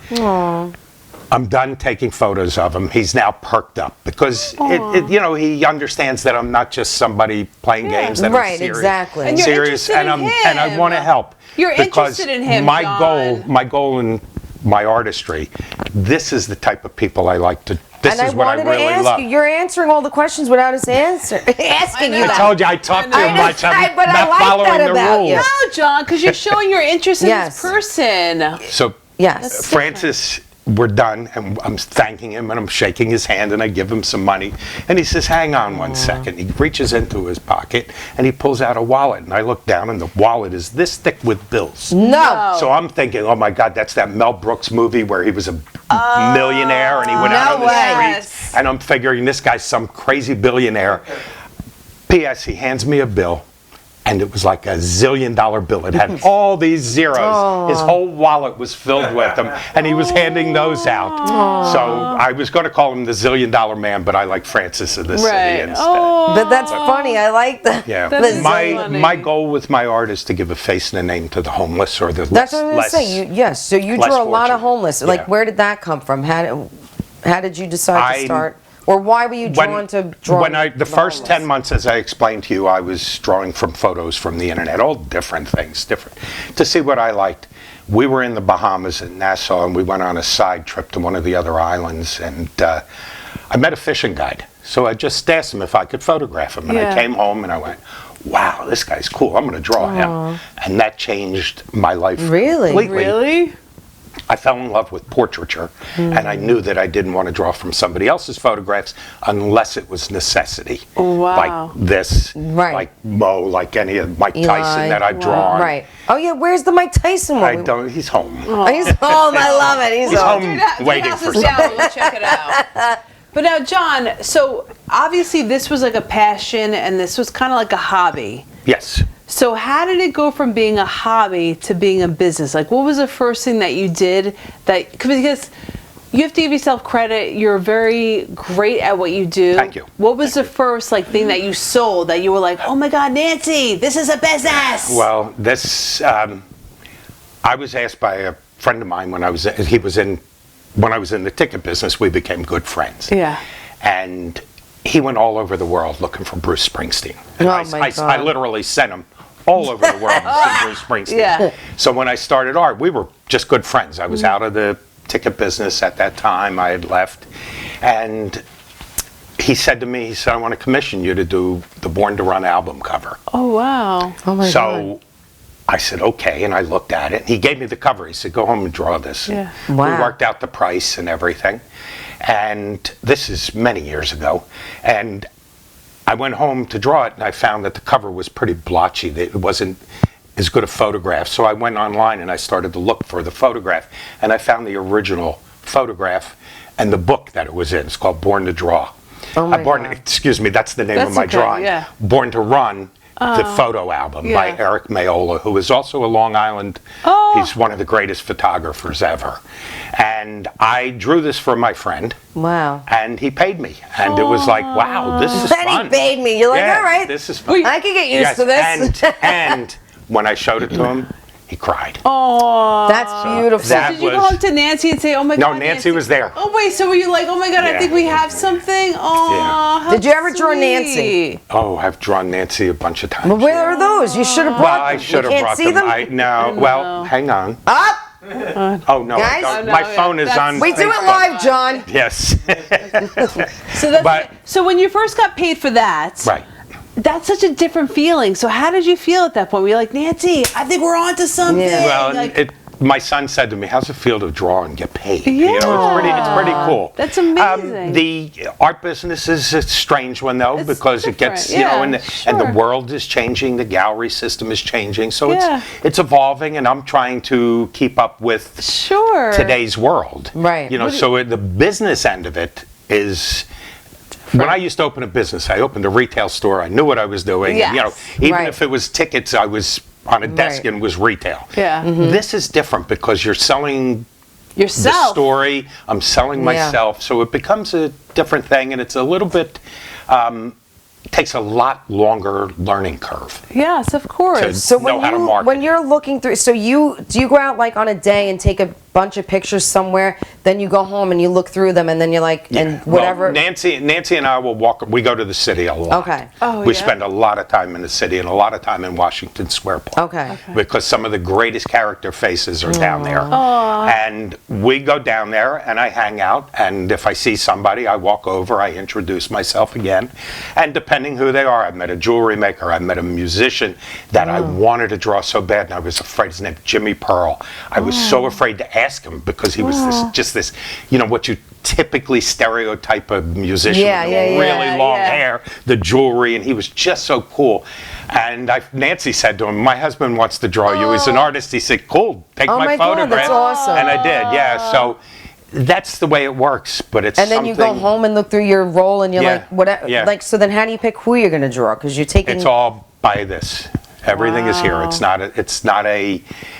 Speaker 4: I'm done taking photos of him. He's now perked up because he understands that I'm not just somebody playing games. That
Speaker 2: Right,
Speaker 4: I'm serious,
Speaker 2: exactly.
Speaker 1: And you're
Speaker 4: serious,
Speaker 1: interested
Speaker 4: and
Speaker 1: in
Speaker 4: and I
Speaker 1: him.
Speaker 4: want to help.
Speaker 1: You're
Speaker 4: because
Speaker 1: interested in him,
Speaker 4: My
Speaker 1: John.
Speaker 4: goal in my artistry. This is the type of people I like to This
Speaker 2: And
Speaker 4: is what I
Speaker 2: wanted to
Speaker 4: really
Speaker 2: ask
Speaker 4: love.
Speaker 2: you. You're answering all the questions without us asking you
Speaker 4: I
Speaker 2: that.
Speaker 4: told you I talk too
Speaker 2: I know,
Speaker 4: much. I'm
Speaker 2: but I
Speaker 4: not
Speaker 2: like
Speaker 4: following
Speaker 2: that
Speaker 4: the
Speaker 2: about
Speaker 4: rules.
Speaker 2: you.
Speaker 1: No, John, because you're showing your interest in
Speaker 2: Yes.
Speaker 1: this person.
Speaker 4: So
Speaker 2: Yes.
Speaker 4: Francis, we're done, and I'm thanking him, and I'm shaking his hand, and I give him some money, and he says, "Hang on one second." He reaches into his pocket, and he pulls out a wallet, and I look down, and the wallet is this thick with bills.
Speaker 2: No.
Speaker 4: So I'm thinking, oh my God, that's that Mel Brooks movie where he was a millionaire and he went out on
Speaker 2: No
Speaker 4: the
Speaker 2: way.
Speaker 4: streets, and I'm figuring this guy's some crazy billionaire. P.S. He hands me a bill, and it was like a $1 zillion bill. It had all these zeros. His whole wallet was filled with them, and he was handing those out. So I was going to call him the $1 zillion man, but I like Francis of the City instead.
Speaker 2: But that's funny. I like that.
Speaker 4: Yeah,
Speaker 1: That is
Speaker 4: my
Speaker 1: funny.
Speaker 4: my goal with my art is to give a face and a name to the homeless or the
Speaker 2: That's
Speaker 4: less,
Speaker 2: what I was
Speaker 4: less
Speaker 2: going to say. Yes. So you
Speaker 4: less
Speaker 2: drew a lot of
Speaker 4: fortunate.
Speaker 2: homeless. Like,
Speaker 4: Yeah.
Speaker 2: where did that come from? How did you decide to
Speaker 4: I-
Speaker 2: start? Or why were you drawn to drawing?
Speaker 4: the first 10 months, as I explained to you, I was drawing from photos from the internet, all different things, to see what I liked. We were in the Bahamas in Nassau, and we went on a side trip to one of the other islands, and I met a fishing guide. So I just asked him if I could photograph him, and I came home and I went, wow, this guy's cool, I'm going to draw him. And that changed my life
Speaker 2: Really?
Speaker 4: completely.
Speaker 1: Really?
Speaker 4: I fell in love with portraiture, and I knew that I didn't want to draw from somebody else's photographs unless it was necessity.
Speaker 1: Wow.
Speaker 4: Like this,
Speaker 2: Right.
Speaker 4: like Mo, like any of Mike
Speaker 2: Eli.
Speaker 4: Tyson that I've drawn.
Speaker 2: Right. Oh yeah. Where's the Mike Tyson one?
Speaker 4: I don't, he's home.
Speaker 2: Oh, he's home. I love it. He's
Speaker 4: He's
Speaker 2: home.
Speaker 4: home waiting for
Speaker 1: something.
Speaker 4: something.
Speaker 1: We'll check it out. But now, John, so obviously this was like a passion and this was kind of like a hobby.
Speaker 4: Yes.
Speaker 1: So how did it go from being a hobby to being a business? Like, what was the first thing that you did that, because you have to give yourself credit, you're very great at what you do.
Speaker 4: Thank you.
Speaker 1: What was the first like thing that you sold that you were like, oh my God, Nancy, this is a business?
Speaker 4: Well, this, I was asked by a friend of mine when I was in the ticket business, we became good friends.
Speaker 1: Yeah.
Speaker 4: And he went all over the world looking for Bruce Springsteen. And
Speaker 2: Oh, my
Speaker 4: I
Speaker 2: God.
Speaker 4: literally sent him all over the world to see Bruce Springsteen.
Speaker 1: Yeah.
Speaker 4: So when I started art, we were just good friends. I was out of the ticket business at that time. I had left. And he said to me, he said, I want to commission you to do the Born to Run album cover.
Speaker 1: Oh, wow.
Speaker 2: Oh my God.
Speaker 4: So I said, okay, and I looked at it. He gave me the cover. He said, go home and draw this.
Speaker 1: Yeah.
Speaker 4: And
Speaker 2: Wow.
Speaker 4: We worked out the price and everything. And this is many years ago. And I went home to draw it, and I found that the cover was pretty blotchy. It wasn't as good a photograph. So I went online and I started to look for the photograph. And I found the original photograph and the book that it was in. It's called Born to Draw.
Speaker 2: Oh my God.
Speaker 4: Excuse me, that's the name
Speaker 1: That's
Speaker 4: of my
Speaker 1: okay,
Speaker 4: drawing.
Speaker 1: yeah.
Speaker 4: Born to Run, the photo album by
Speaker 1: yeah.
Speaker 4: Eric Mayola, who is also a Long Island.
Speaker 1: Oh.
Speaker 4: He's one of the greatest photographers ever. And I drew this for my friend,
Speaker 2: Wow.
Speaker 4: and he paid me. And it was like, wow, this is
Speaker 2: And
Speaker 4: fun.
Speaker 2: he paid me. You're like,
Speaker 4: Yeah,
Speaker 2: all right.
Speaker 4: this is fun.
Speaker 2: I could get used
Speaker 4: Yes,
Speaker 2: to this.
Speaker 4: And when I showed it to him, he cried.
Speaker 1: Oh.
Speaker 2: That's beautiful.
Speaker 4: That
Speaker 1: Did you go
Speaker 4: was-
Speaker 1: up to Nancy and say, oh my
Speaker 4: No,
Speaker 1: God,
Speaker 4: Nancy was there.
Speaker 1: Oh, wait, so were you like, oh my God, I
Speaker 4: Yeah.
Speaker 1: think we have something? Oh, how
Speaker 2: Did you ever draw
Speaker 1: sweet.
Speaker 2: Nancy?
Speaker 4: Oh, I've drawn Nancy a bunch of times.
Speaker 2: Well, where are those? You should have
Speaker 4: Well,
Speaker 2: brought
Speaker 4: I
Speaker 2: them.
Speaker 4: should
Speaker 2: You
Speaker 4: have
Speaker 2: can't
Speaker 4: brought
Speaker 2: see
Speaker 4: them. No, well, hang on.
Speaker 2: Up.
Speaker 4: Oh, no,
Speaker 2: Guys?
Speaker 4: I don't.
Speaker 1: Oh, no,
Speaker 4: My
Speaker 1: yeah,
Speaker 4: phone is
Speaker 1: that's-
Speaker 4: on
Speaker 2: We do it
Speaker 4: Facebook.
Speaker 2: live, John.
Speaker 4: Yes.
Speaker 1: So, that's,
Speaker 4: But-
Speaker 1: so when you first got paid for that,
Speaker 4: Right.
Speaker 1: that's such a different feeling. So how did you feel at that point? Were you like, Nancy, I think we're on to something?
Speaker 2: Yeah.
Speaker 4: Well,
Speaker 1: Like,
Speaker 4: my son said to me, how's it feel to draw and get paid?
Speaker 1: Yeah.
Speaker 4: You know, it's pretty cool.
Speaker 1: That's amazing.
Speaker 4: The art business is a strange one, though,
Speaker 1: It's
Speaker 4: because it gets,
Speaker 1: different,
Speaker 4: you know,
Speaker 1: yeah,
Speaker 4: and the
Speaker 1: sure.
Speaker 4: world is changing, the gallery system is changing, so
Speaker 1: Yeah.
Speaker 4: it's evolving, and I'm trying to keep up with
Speaker 1: sure.
Speaker 4: today's world.
Speaker 2: Right.
Speaker 4: You know, so the business end of it is. When I used to open a business, I opened a retail store. I knew what I was doing.
Speaker 1: Yes.
Speaker 4: You know, even
Speaker 2: Right.
Speaker 4: if it was tickets, I was on a desk
Speaker 2: Right.
Speaker 4: and was retail.
Speaker 1: Yeah.
Speaker 4: This is different because you're selling the
Speaker 1: Yourself.
Speaker 4: story. I'm selling
Speaker 2: Yeah.
Speaker 4: myself, so it becomes a different thing, and it's a little bit. Takes a lot longer learning curve.
Speaker 1: Yes, of course.
Speaker 2: So
Speaker 4: know how to
Speaker 2: when
Speaker 4: market.
Speaker 2: you're looking through, so do you go out like on a day and take a bunch of pictures somewhere then you go home and you look through them, and then you're like, and whatever.
Speaker 4: Well, Nancy and I will walk. We go to the city a lot.
Speaker 2: Okay.
Speaker 1: Oh,
Speaker 4: We
Speaker 1: yeah?
Speaker 4: spend a lot of time in the city and a lot of time in Washington Square Park.
Speaker 2: Okay.
Speaker 4: Because some of the greatest character faces are down there. And we go down there and I hang out, and if I see somebody, I walk over, I introduce myself again. And depending who they are, I've met a jewelry maker, I've met a musician that I wanted to draw so bad, and I was afraid. His name Jimmy Pearl. I was so afraid to ask him because he was this, what you typically stereotype a musician
Speaker 2: Yeah,
Speaker 4: with
Speaker 2: yeah,
Speaker 4: the
Speaker 2: yeah.
Speaker 4: really long
Speaker 1: Yeah.
Speaker 4: hair, the jewelry, and he was just so cool. And Nancy said to him, "My husband wants to draw you. He's an artist." He said, "Cool, take
Speaker 2: Oh
Speaker 4: my
Speaker 2: my God,
Speaker 4: photograph."
Speaker 2: that's awesome.
Speaker 4: And I did, yeah. So that's the way it works, but it's
Speaker 2: And then you go home and look through your roll, and you're
Speaker 4: Yeah,
Speaker 2: like, whatever.
Speaker 4: yeah.
Speaker 2: Like, so then how do you pick who you're going to draw? Because you're taking.
Speaker 4: It's all by this. Everything is here.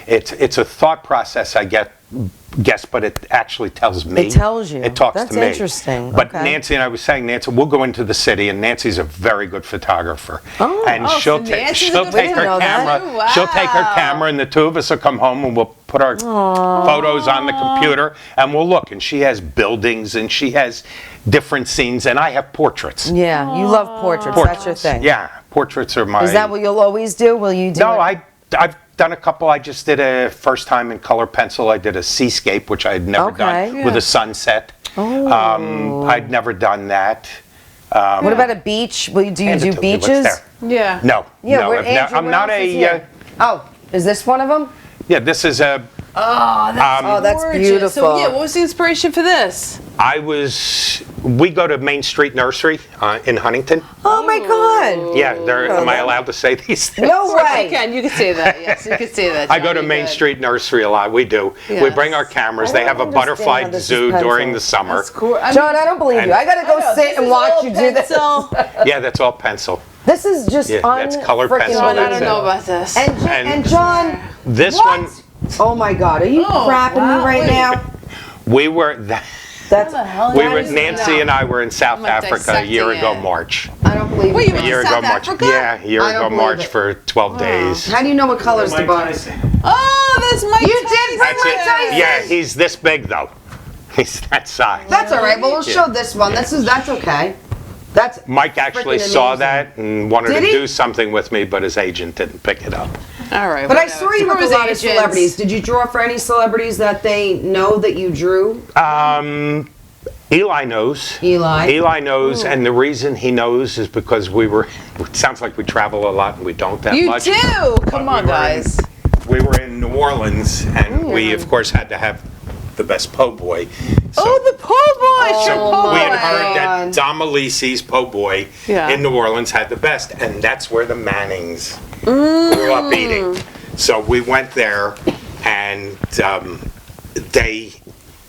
Speaker 4: It's a thought process I guess, but it actually tells me.
Speaker 2: It tells you.
Speaker 4: It talks
Speaker 2: That's
Speaker 4: to me.
Speaker 2: interesting.
Speaker 4: But
Speaker 2: Okay.
Speaker 4: Nancy and I was saying, Nancy, we'll go into the city, and Nancy's a very good photographer. And she'll
Speaker 1: so
Speaker 4: take
Speaker 1: Nancy's a
Speaker 4: she'll
Speaker 1: good
Speaker 4: take her
Speaker 2: photographer.
Speaker 4: camera.
Speaker 1: Wow.
Speaker 4: She'll take her camera, and the two of us will come home, and we'll put our photos on the computer, and we'll look. And she has buildings, and she has different scenes, and I have portraits.
Speaker 2: Yeah, you love portraits. That's your thing.
Speaker 4: Yeah, portraits are my.
Speaker 2: Is that what you'll always do? Will you do?
Speaker 4: No,
Speaker 2: it?
Speaker 4: I've done a couple. I just did a first time in color pencil. I did a seascape, which I had never
Speaker 2: Okay.
Speaker 4: done, with a sunset. I'd never done that.
Speaker 2: What about a beach? Do you
Speaker 4: Hand it
Speaker 2: do
Speaker 4: to me. What's
Speaker 2: beaches?
Speaker 4: there?
Speaker 1: Yeah.
Speaker 4: No,
Speaker 2: Yeah,
Speaker 4: no,
Speaker 2: where
Speaker 4: I've
Speaker 2: Andrew,
Speaker 4: I'm
Speaker 2: what
Speaker 4: not
Speaker 2: else is
Speaker 4: a.
Speaker 2: here? Oh, is this one of them?
Speaker 4: Yeah, this is a.
Speaker 2: Oh, that's
Speaker 1: Gorgeous.
Speaker 2: beautiful.
Speaker 1: So yeah, what was the inspiration for this?
Speaker 4: We go to Main Street Nursery in Huntington.
Speaker 2: Oh my God!
Speaker 4: Yeah, am I allowed to say these things?
Speaker 2: No
Speaker 1: You
Speaker 2: way.
Speaker 1: can. You can say that. Yes, you can say that.
Speaker 4: I go
Speaker 1: John,
Speaker 4: to
Speaker 1: you
Speaker 4: Main
Speaker 1: could.
Speaker 4: Street Nursery a lot. We do. We
Speaker 1: Yes.
Speaker 4: bring our cameras.
Speaker 2: I
Speaker 4: They
Speaker 2: don't
Speaker 4: have a
Speaker 2: understand
Speaker 4: butterfly
Speaker 2: how this is
Speaker 4: zoo
Speaker 2: pencil.
Speaker 4: during the summer.
Speaker 1: That's cool. I mean,
Speaker 2: John, I don't believe you. I gotta go
Speaker 1: I know,
Speaker 2: sit
Speaker 1: this
Speaker 2: and
Speaker 1: is
Speaker 2: watch
Speaker 1: all
Speaker 2: you do this.
Speaker 1: pencil.
Speaker 4: Yeah, that's all pencil.
Speaker 2: This is just
Speaker 4: Yeah, that's color
Speaker 2: unfreaking
Speaker 4: pencil,
Speaker 1: John, I
Speaker 4: that's
Speaker 1: don't
Speaker 4: it.
Speaker 1: know about this.
Speaker 2: And John,
Speaker 4: This
Speaker 2: what?
Speaker 4: one,
Speaker 2: Oh my God, are you crapping
Speaker 1: wow,
Speaker 2: me right
Speaker 1: wait.
Speaker 2: now?
Speaker 4: we were.
Speaker 2: That's
Speaker 1: the hell
Speaker 4: We
Speaker 1: That
Speaker 4: were
Speaker 1: is
Speaker 4: Nancy
Speaker 1: not-
Speaker 4: and I were in South
Speaker 1: like
Speaker 4: Africa a year
Speaker 1: dissecting
Speaker 4: ago
Speaker 1: it.
Speaker 4: March.
Speaker 2: I don't believe
Speaker 1: Wait,
Speaker 2: you.
Speaker 1: you went
Speaker 4: A year
Speaker 1: to
Speaker 4: ago
Speaker 1: South
Speaker 4: March.
Speaker 1: Africa?
Speaker 4: Yeah, a year
Speaker 2: I don't
Speaker 4: ago
Speaker 2: believe
Speaker 4: March
Speaker 2: it.
Speaker 4: for 12 days.
Speaker 2: How do you know what colors to
Speaker 3: Mike
Speaker 2: buy?
Speaker 3: Tyson.
Speaker 1: Oh, that's Mike
Speaker 2: You did
Speaker 1: Tyson.
Speaker 2: bring Mike Tyson?
Speaker 4: Yeah, he's this big though. He's that size.
Speaker 2: That's all right. Well, we'll show this one. That's okay. That's
Speaker 4: Mike actually
Speaker 2: freaking
Speaker 4: saw
Speaker 2: amazing.
Speaker 4: that and wanted
Speaker 2: Did
Speaker 4: to
Speaker 2: he?
Speaker 4: do something with me, but his agent didn't pick it up.
Speaker 1: All right.
Speaker 2: But I
Speaker 1: whatever.
Speaker 2: saw you with a
Speaker 1: Screw
Speaker 2: lot of
Speaker 1: his agents.
Speaker 2: celebrities. Did you draw for any celebrities that they know that you drew?
Speaker 4: Eli knows.
Speaker 2: Eli.
Speaker 4: Eli knows, and the reason he knows is because it sounds like we travel a lot and we don't that
Speaker 1: You
Speaker 4: much.
Speaker 1: do. Come
Speaker 4: we
Speaker 1: on,
Speaker 4: were
Speaker 1: guys.
Speaker 4: We were in New Orleans, and we, of course, had to have the best po' boy. So,
Speaker 1: Oh, the po' boy. Sure,
Speaker 2: Oh,
Speaker 1: po'
Speaker 4: we had
Speaker 1: boy.
Speaker 4: heard that
Speaker 2: God.
Speaker 4: Dom Alisi's po' boy
Speaker 1: Yeah.
Speaker 4: in New Orleans had the best, and that's where the Mannings grew up eating. So we went there, and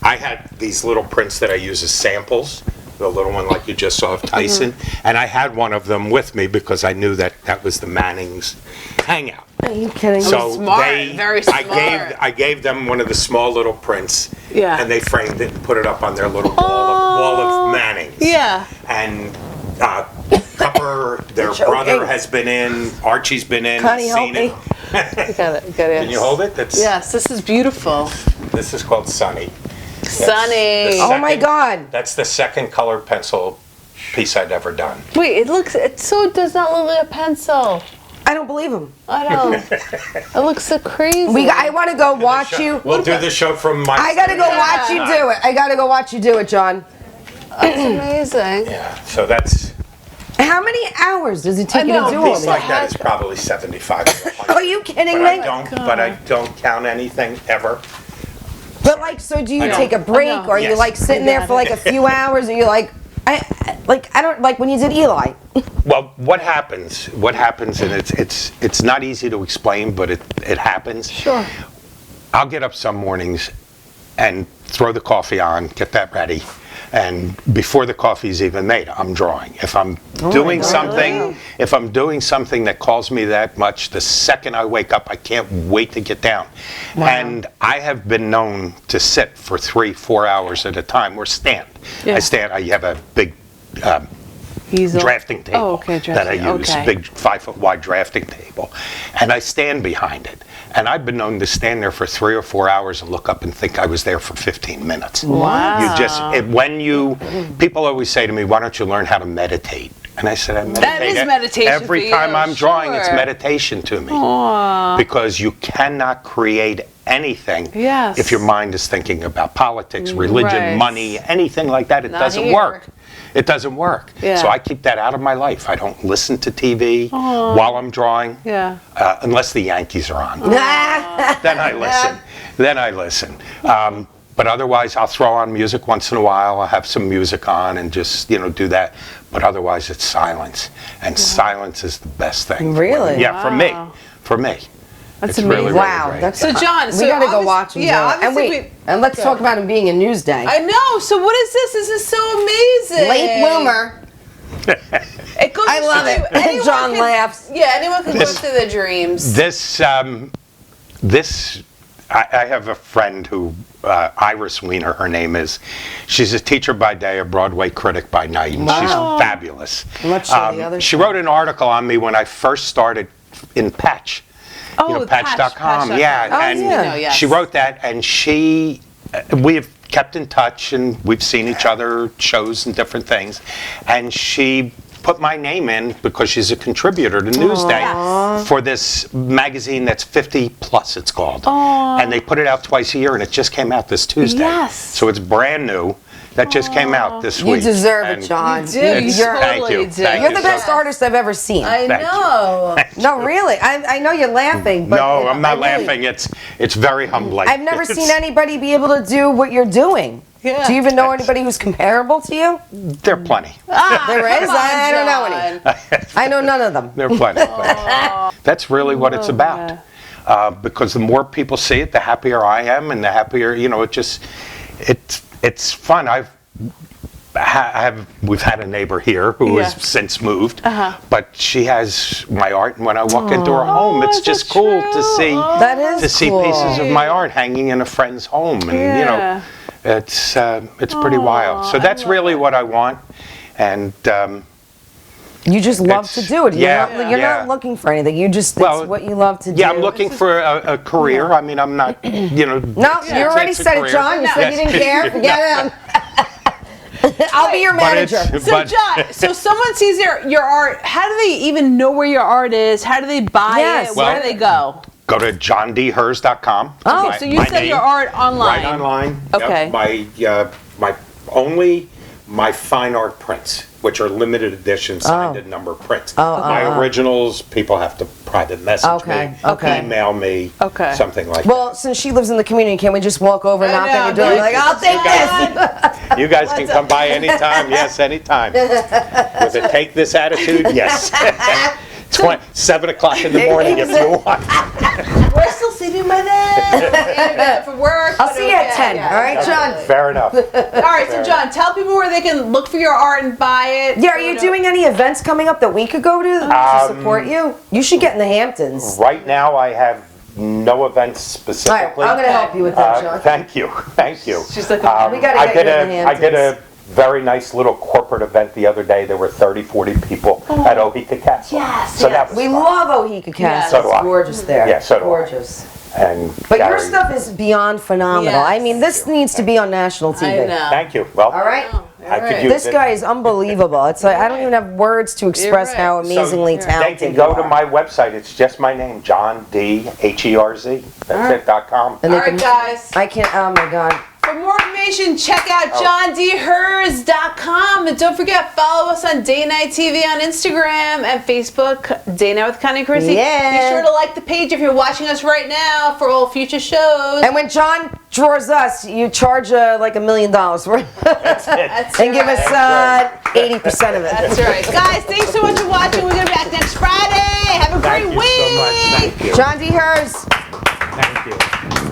Speaker 4: I had these little prints that I use as samples, the little one like you just saw of Tyson, and I had one of them with me because I knew that that was the Mannings hangout.
Speaker 2: Are you kidding?
Speaker 4: So
Speaker 1: smart, very smart.
Speaker 4: I gave them one of the small little prints,
Speaker 1: Yeah.
Speaker 4: and they framed it and put it up on their little wall of Mannings.
Speaker 1: Yeah.
Speaker 4: And Cupper, their
Speaker 2: Joking.
Speaker 4: brother, has been in. Archie's been in.
Speaker 2: Connie,
Speaker 4: he's
Speaker 2: help
Speaker 4: seen
Speaker 2: me.
Speaker 4: it.
Speaker 1: Got it. Got it.
Speaker 4: Can you hold it? That's,
Speaker 1: Yes, this is beautiful.
Speaker 4: This is called Sunny.
Speaker 1: Sunny.
Speaker 4: the
Speaker 2: Oh my
Speaker 4: second-
Speaker 2: God.
Speaker 4: That's the second colored pencil piece I'd ever done.
Speaker 1: Wait, it so does not look like a pencil.
Speaker 2: I don't believe him.
Speaker 1: I don't. It looks so crazy.
Speaker 2: I want to go watch you.
Speaker 4: We'll do the show from my.
Speaker 2: I gotta go
Speaker 1: Yeah.
Speaker 2: watch you do it. I gotta go watch you do it, John.
Speaker 1: That's amazing.
Speaker 4: Yeah. So that's.
Speaker 2: How many hours does it take you
Speaker 1: know,
Speaker 2: to do
Speaker 4: A
Speaker 2: all
Speaker 4: piece
Speaker 2: this?
Speaker 4: like that is probably 75 to 100.
Speaker 2: Are you kidding
Speaker 4: But
Speaker 2: me?
Speaker 4: I don't count anything ever.
Speaker 2: But like, so do you
Speaker 4: know.
Speaker 2: take a break,
Speaker 1: I know.
Speaker 2: or are you
Speaker 4: Yes.
Speaker 2: like sitting there for like a few hours, or you like, I don't like when you did Eli.
Speaker 4: Well, what happens, and it's not easy to explain, but it happens.
Speaker 1: Sure.
Speaker 4: I'll get up some mornings and throw the coffee on, get that ready, and before the coffee's even made, I'm drawing. If I'm doing something, that calls me that much, the second I wake up, I can't wait to get down. And I have been known to sit for 3-4 hours at a time, or stand.
Speaker 1: Yeah.
Speaker 4: I have a big
Speaker 1: Easel.
Speaker 4: drafting table
Speaker 1: Oh, okay,
Speaker 4: that I
Speaker 1: drafting,
Speaker 4: use,
Speaker 1: okay.
Speaker 4: big 5-foot wide drafting table, and I stand behind it. And I've been known to stand there for 3 or 4 hours and look up and think I was there for 15 minutes.
Speaker 1: Wow.
Speaker 4: People always say to me, why don't you learn how to meditate? And I said, I meditate.
Speaker 1: That is meditation
Speaker 4: Every
Speaker 1: for
Speaker 4: time
Speaker 1: you,
Speaker 4: I'm drawing, it's
Speaker 1: sure.
Speaker 4: meditation to me.
Speaker 1: Aww.
Speaker 4: Because you cannot create anything
Speaker 1: Yes.
Speaker 4: if your mind is thinking about politics, religion,
Speaker 1: Right.
Speaker 4: money, anything like that. It
Speaker 1: Not
Speaker 4: doesn't
Speaker 1: here.
Speaker 4: work. It doesn't work.
Speaker 1: Yeah.
Speaker 4: So I keep that out of my life. I don't listen to TV while I'm drawing,
Speaker 1: Yeah.
Speaker 4: unless the Yankees are on. Then I listen. But otherwise, I'll throw on music once in a while. I'll have some music on and just, do that. But otherwise, it's silence. And silence is the best thing.
Speaker 2: Really?
Speaker 4: Yeah, for me.
Speaker 1: That's
Speaker 4: It's
Speaker 1: amazing.
Speaker 4: really, really
Speaker 2: Wow,
Speaker 4: great.
Speaker 2: that's
Speaker 1: So John,
Speaker 2: we gotta go watch him.
Speaker 1: Yeah,
Speaker 2: do it. And
Speaker 1: obviously
Speaker 2: and let's talk about him being in Newsday.
Speaker 1: I know. So what is this? This is so amazing.
Speaker 2: Late bloomer.
Speaker 1: It goes
Speaker 2: I
Speaker 1: to
Speaker 2: love
Speaker 1: show
Speaker 2: it.
Speaker 1: you, anyone
Speaker 2: John
Speaker 1: can-
Speaker 2: laughs.
Speaker 1: Yeah, anyone can go through their dreams.
Speaker 4: I have a friend who, Iris Weiner, her name is. She's a teacher by day, a Broadway critic by night, and she's fabulous.
Speaker 2: Let's show the other
Speaker 4: She
Speaker 2: side.
Speaker 4: wrote an article on me when I first started in Patch.
Speaker 1: Oh,
Speaker 4: Patch.com.
Speaker 1: Patch.com.
Speaker 4: Yeah,
Speaker 2: Oh,
Speaker 4: and
Speaker 2: yeah.
Speaker 1: Yes.
Speaker 4: she wrote that, and we've kept in touch, and we've seen each other at shows and different things, and she put my name in because she's a contributor to Newsday for this magazine that's 50 plus, it's called. And they put it out twice a year, and it just came out this Tuesday.
Speaker 1: Yes.
Speaker 4: So it's brand new. That just came out this
Speaker 2: You
Speaker 4: week.
Speaker 2: deserve
Speaker 4: And
Speaker 2: it, John.
Speaker 1: You do. You
Speaker 4: Thank
Speaker 1: totally
Speaker 4: you.
Speaker 1: do.
Speaker 4: Thank
Speaker 2: You're
Speaker 4: you
Speaker 2: the best
Speaker 4: so much.
Speaker 2: artist I've ever seen.
Speaker 1: I
Speaker 4: Thank you.
Speaker 1: know.
Speaker 2: No, really. I know you're laughing, but
Speaker 4: No, I'm not
Speaker 2: I really-
Speaker 4: laughing. It's very humbling.
Speaker 2: I've never seen anybody be able to do what you're doing.
Speaker 1: Yeah.
Speaker 2: Do you even know anybody who's comparable to you?
Speaker 4: There are plenty.
Speaker 2: There is?
Speaker 1: Come on,
Speaker 2: I don't know any.
Speaker 1: John.
Speaker 2: I know none of them.
Speaker 4: There are plenty. That's really what it's about. Because the more people see it, the happier I am, and the happier, it's fun. We've had a neighbor here who has since moved, but she has my art, and when I walk into her home, it's just
Speaker 1: that's
Speaker 4: cool
Speaker 1: true.
Speaker 4: to see
Speaker 2: That is
Speaker 4: to see
Speaker 2: cool.
Speaker 4: pieces of my art hanging in a friend's home, and it's pretty wild. So that's really what I want, and
Speaker 2: You just love to do it. You're
Speaker 4: yeah.
Speaker 2: not looking for anything. You just,
Speaker 4: Well,
Speaker 2: it's what you love to do.
Speaker 4: yeah, I'm looking for a career. I mean, I'm not,
Speaker 2: No, you already
Speaker 4: it's a
Speaker 2: said it,
Speaker 4: career.
Speaker 2: John. You said you
Speaker 4: Yes.
Speaker 2: didn't care. Forget it. I'll be your
Speaker 4: But it's-
Speaker 2: manager.
Speaker 1: So John, so someone sees your art. How do they even know where your art is? How do they buy
Speaker 2: Yes.
Speaker 1: it? Where do
Speaker 4: Well,
Speaker 1: they go?
Speaker 4: Go to johndherz.com.
Speaker 2: Oh,
Speaker 1: Okay, so you sell your art online.
Speaker 4: Right online.
Speaker 1: Okay.
Speaker 4: Yep. My fine art prints, which are limited edition signed and number prints. My originals, people have to private message
Speaker 2: Okay,
Speaker 4: me,
Speaker 2: okay.
Speaker 4: email me,
Speaker 1: Okay.
Speaker 4: something like
Speaker 2: Well, since she lives in the community, can we just walk over and
Speaker 1: I
Speaker 2: knock
Speaker 1: know,
Speaker 2: on your door?
Speaker 1: dude.
Speaker 2: Like, I'll take this.
Speaker 4: that. You guys can come by anytime. Yes, anytime. With a take this attitude, yes. 7 o'clock in the morning if you want.
Speaker 1: We're still sleeping by then. For work.
Speaker 2: I'll see you at 10. All right, John?
Speaker 4: Fair enough.
Speaker 1: All right, so John, tell people where they can look for your art and buy it.
Speaker 2: Yeah, are you doing any events coming up that we could go to support you? You should get in the Hamptons.
Speaker 4: Right now, I have no events
Speaker 2: All right,
Speaker 4: specifically.
Speaker 2: I'm going to help you with that, John.
Speaker 4: Thank you.
Speaker 1: She's like,
Speaker 2: We gotta
Speaker 4: I
Speaker 2: get you in the
Speaker 4: I did a
Speaker 2: Hamptons.
Speaker 4: very nice little corporate event the other day. There were 30, 40 people at Ohika Castle.
Speaker 1: Yes,
Speaker 4: So that was
Speaker 2: We
Speaker 4: fun.
Speaker 2: love Ohika Castle.
Speaker 4: So do I.
Speaker 2: It's gorgeous there.
Speaker 4: Yeah, so do I.
Speaker 2: Gorgeous.
Speaker 4: And
Speaker 2: But your
Speaker 4: Gary-
Speaker 2: stuff is beyond phenomenal.
Speaker 1: Yes.
Speaker 2: I mean, this needs to be on national TV.
Speaker 1: I know.
Speaker 4: Thank you. Well,
Speaker 2: All right?
Speaker 4: I could use
Speaker 2: This
Speaker 4: it.
Speaker 2: guy is unbelievable. It's like I don't even have words to express
Speaker 1: right.
Speaker 2: how amazingly
Speaker 4: They
Speaker 2: talented
Speaker 4: can
Speaker 2: you
Speaker 4: go to
Speaker 2: are.
Speaker 4: my website. It's just my name, John D Herz. That's it.com.
Speaker 2: And
Speaker 1: All
Speaker 2: they
Speaker 1: right,
Speaker 2: can-
Speaker 1: guys.
Speaker 2: I can't. Oh my God.
Speaker 1: For more information, check out johndherz.com. And don't forget, follow us on Day Night TV on Instagram and Facebook, Day Night with Connie Chrissy.
Speaker 2: Yeah.
Speaker 1: Be sure to like the page if you're watching us right now for all future shows.
Speaker 2: And when John draws us, you charge like $1 million for it,
Speaker 1: That's
Speaker 2: and give us 80% of it.
Speaker 1: That's right. Guys, thanks so much for watching. We're going to be back next Friday. Have a great
Speaker 4: Thank you
Speaker 1: week.
Speaker 4: so much. Thank you.
Speaker 2: John D. Herz.
Speaker 4: Thank you.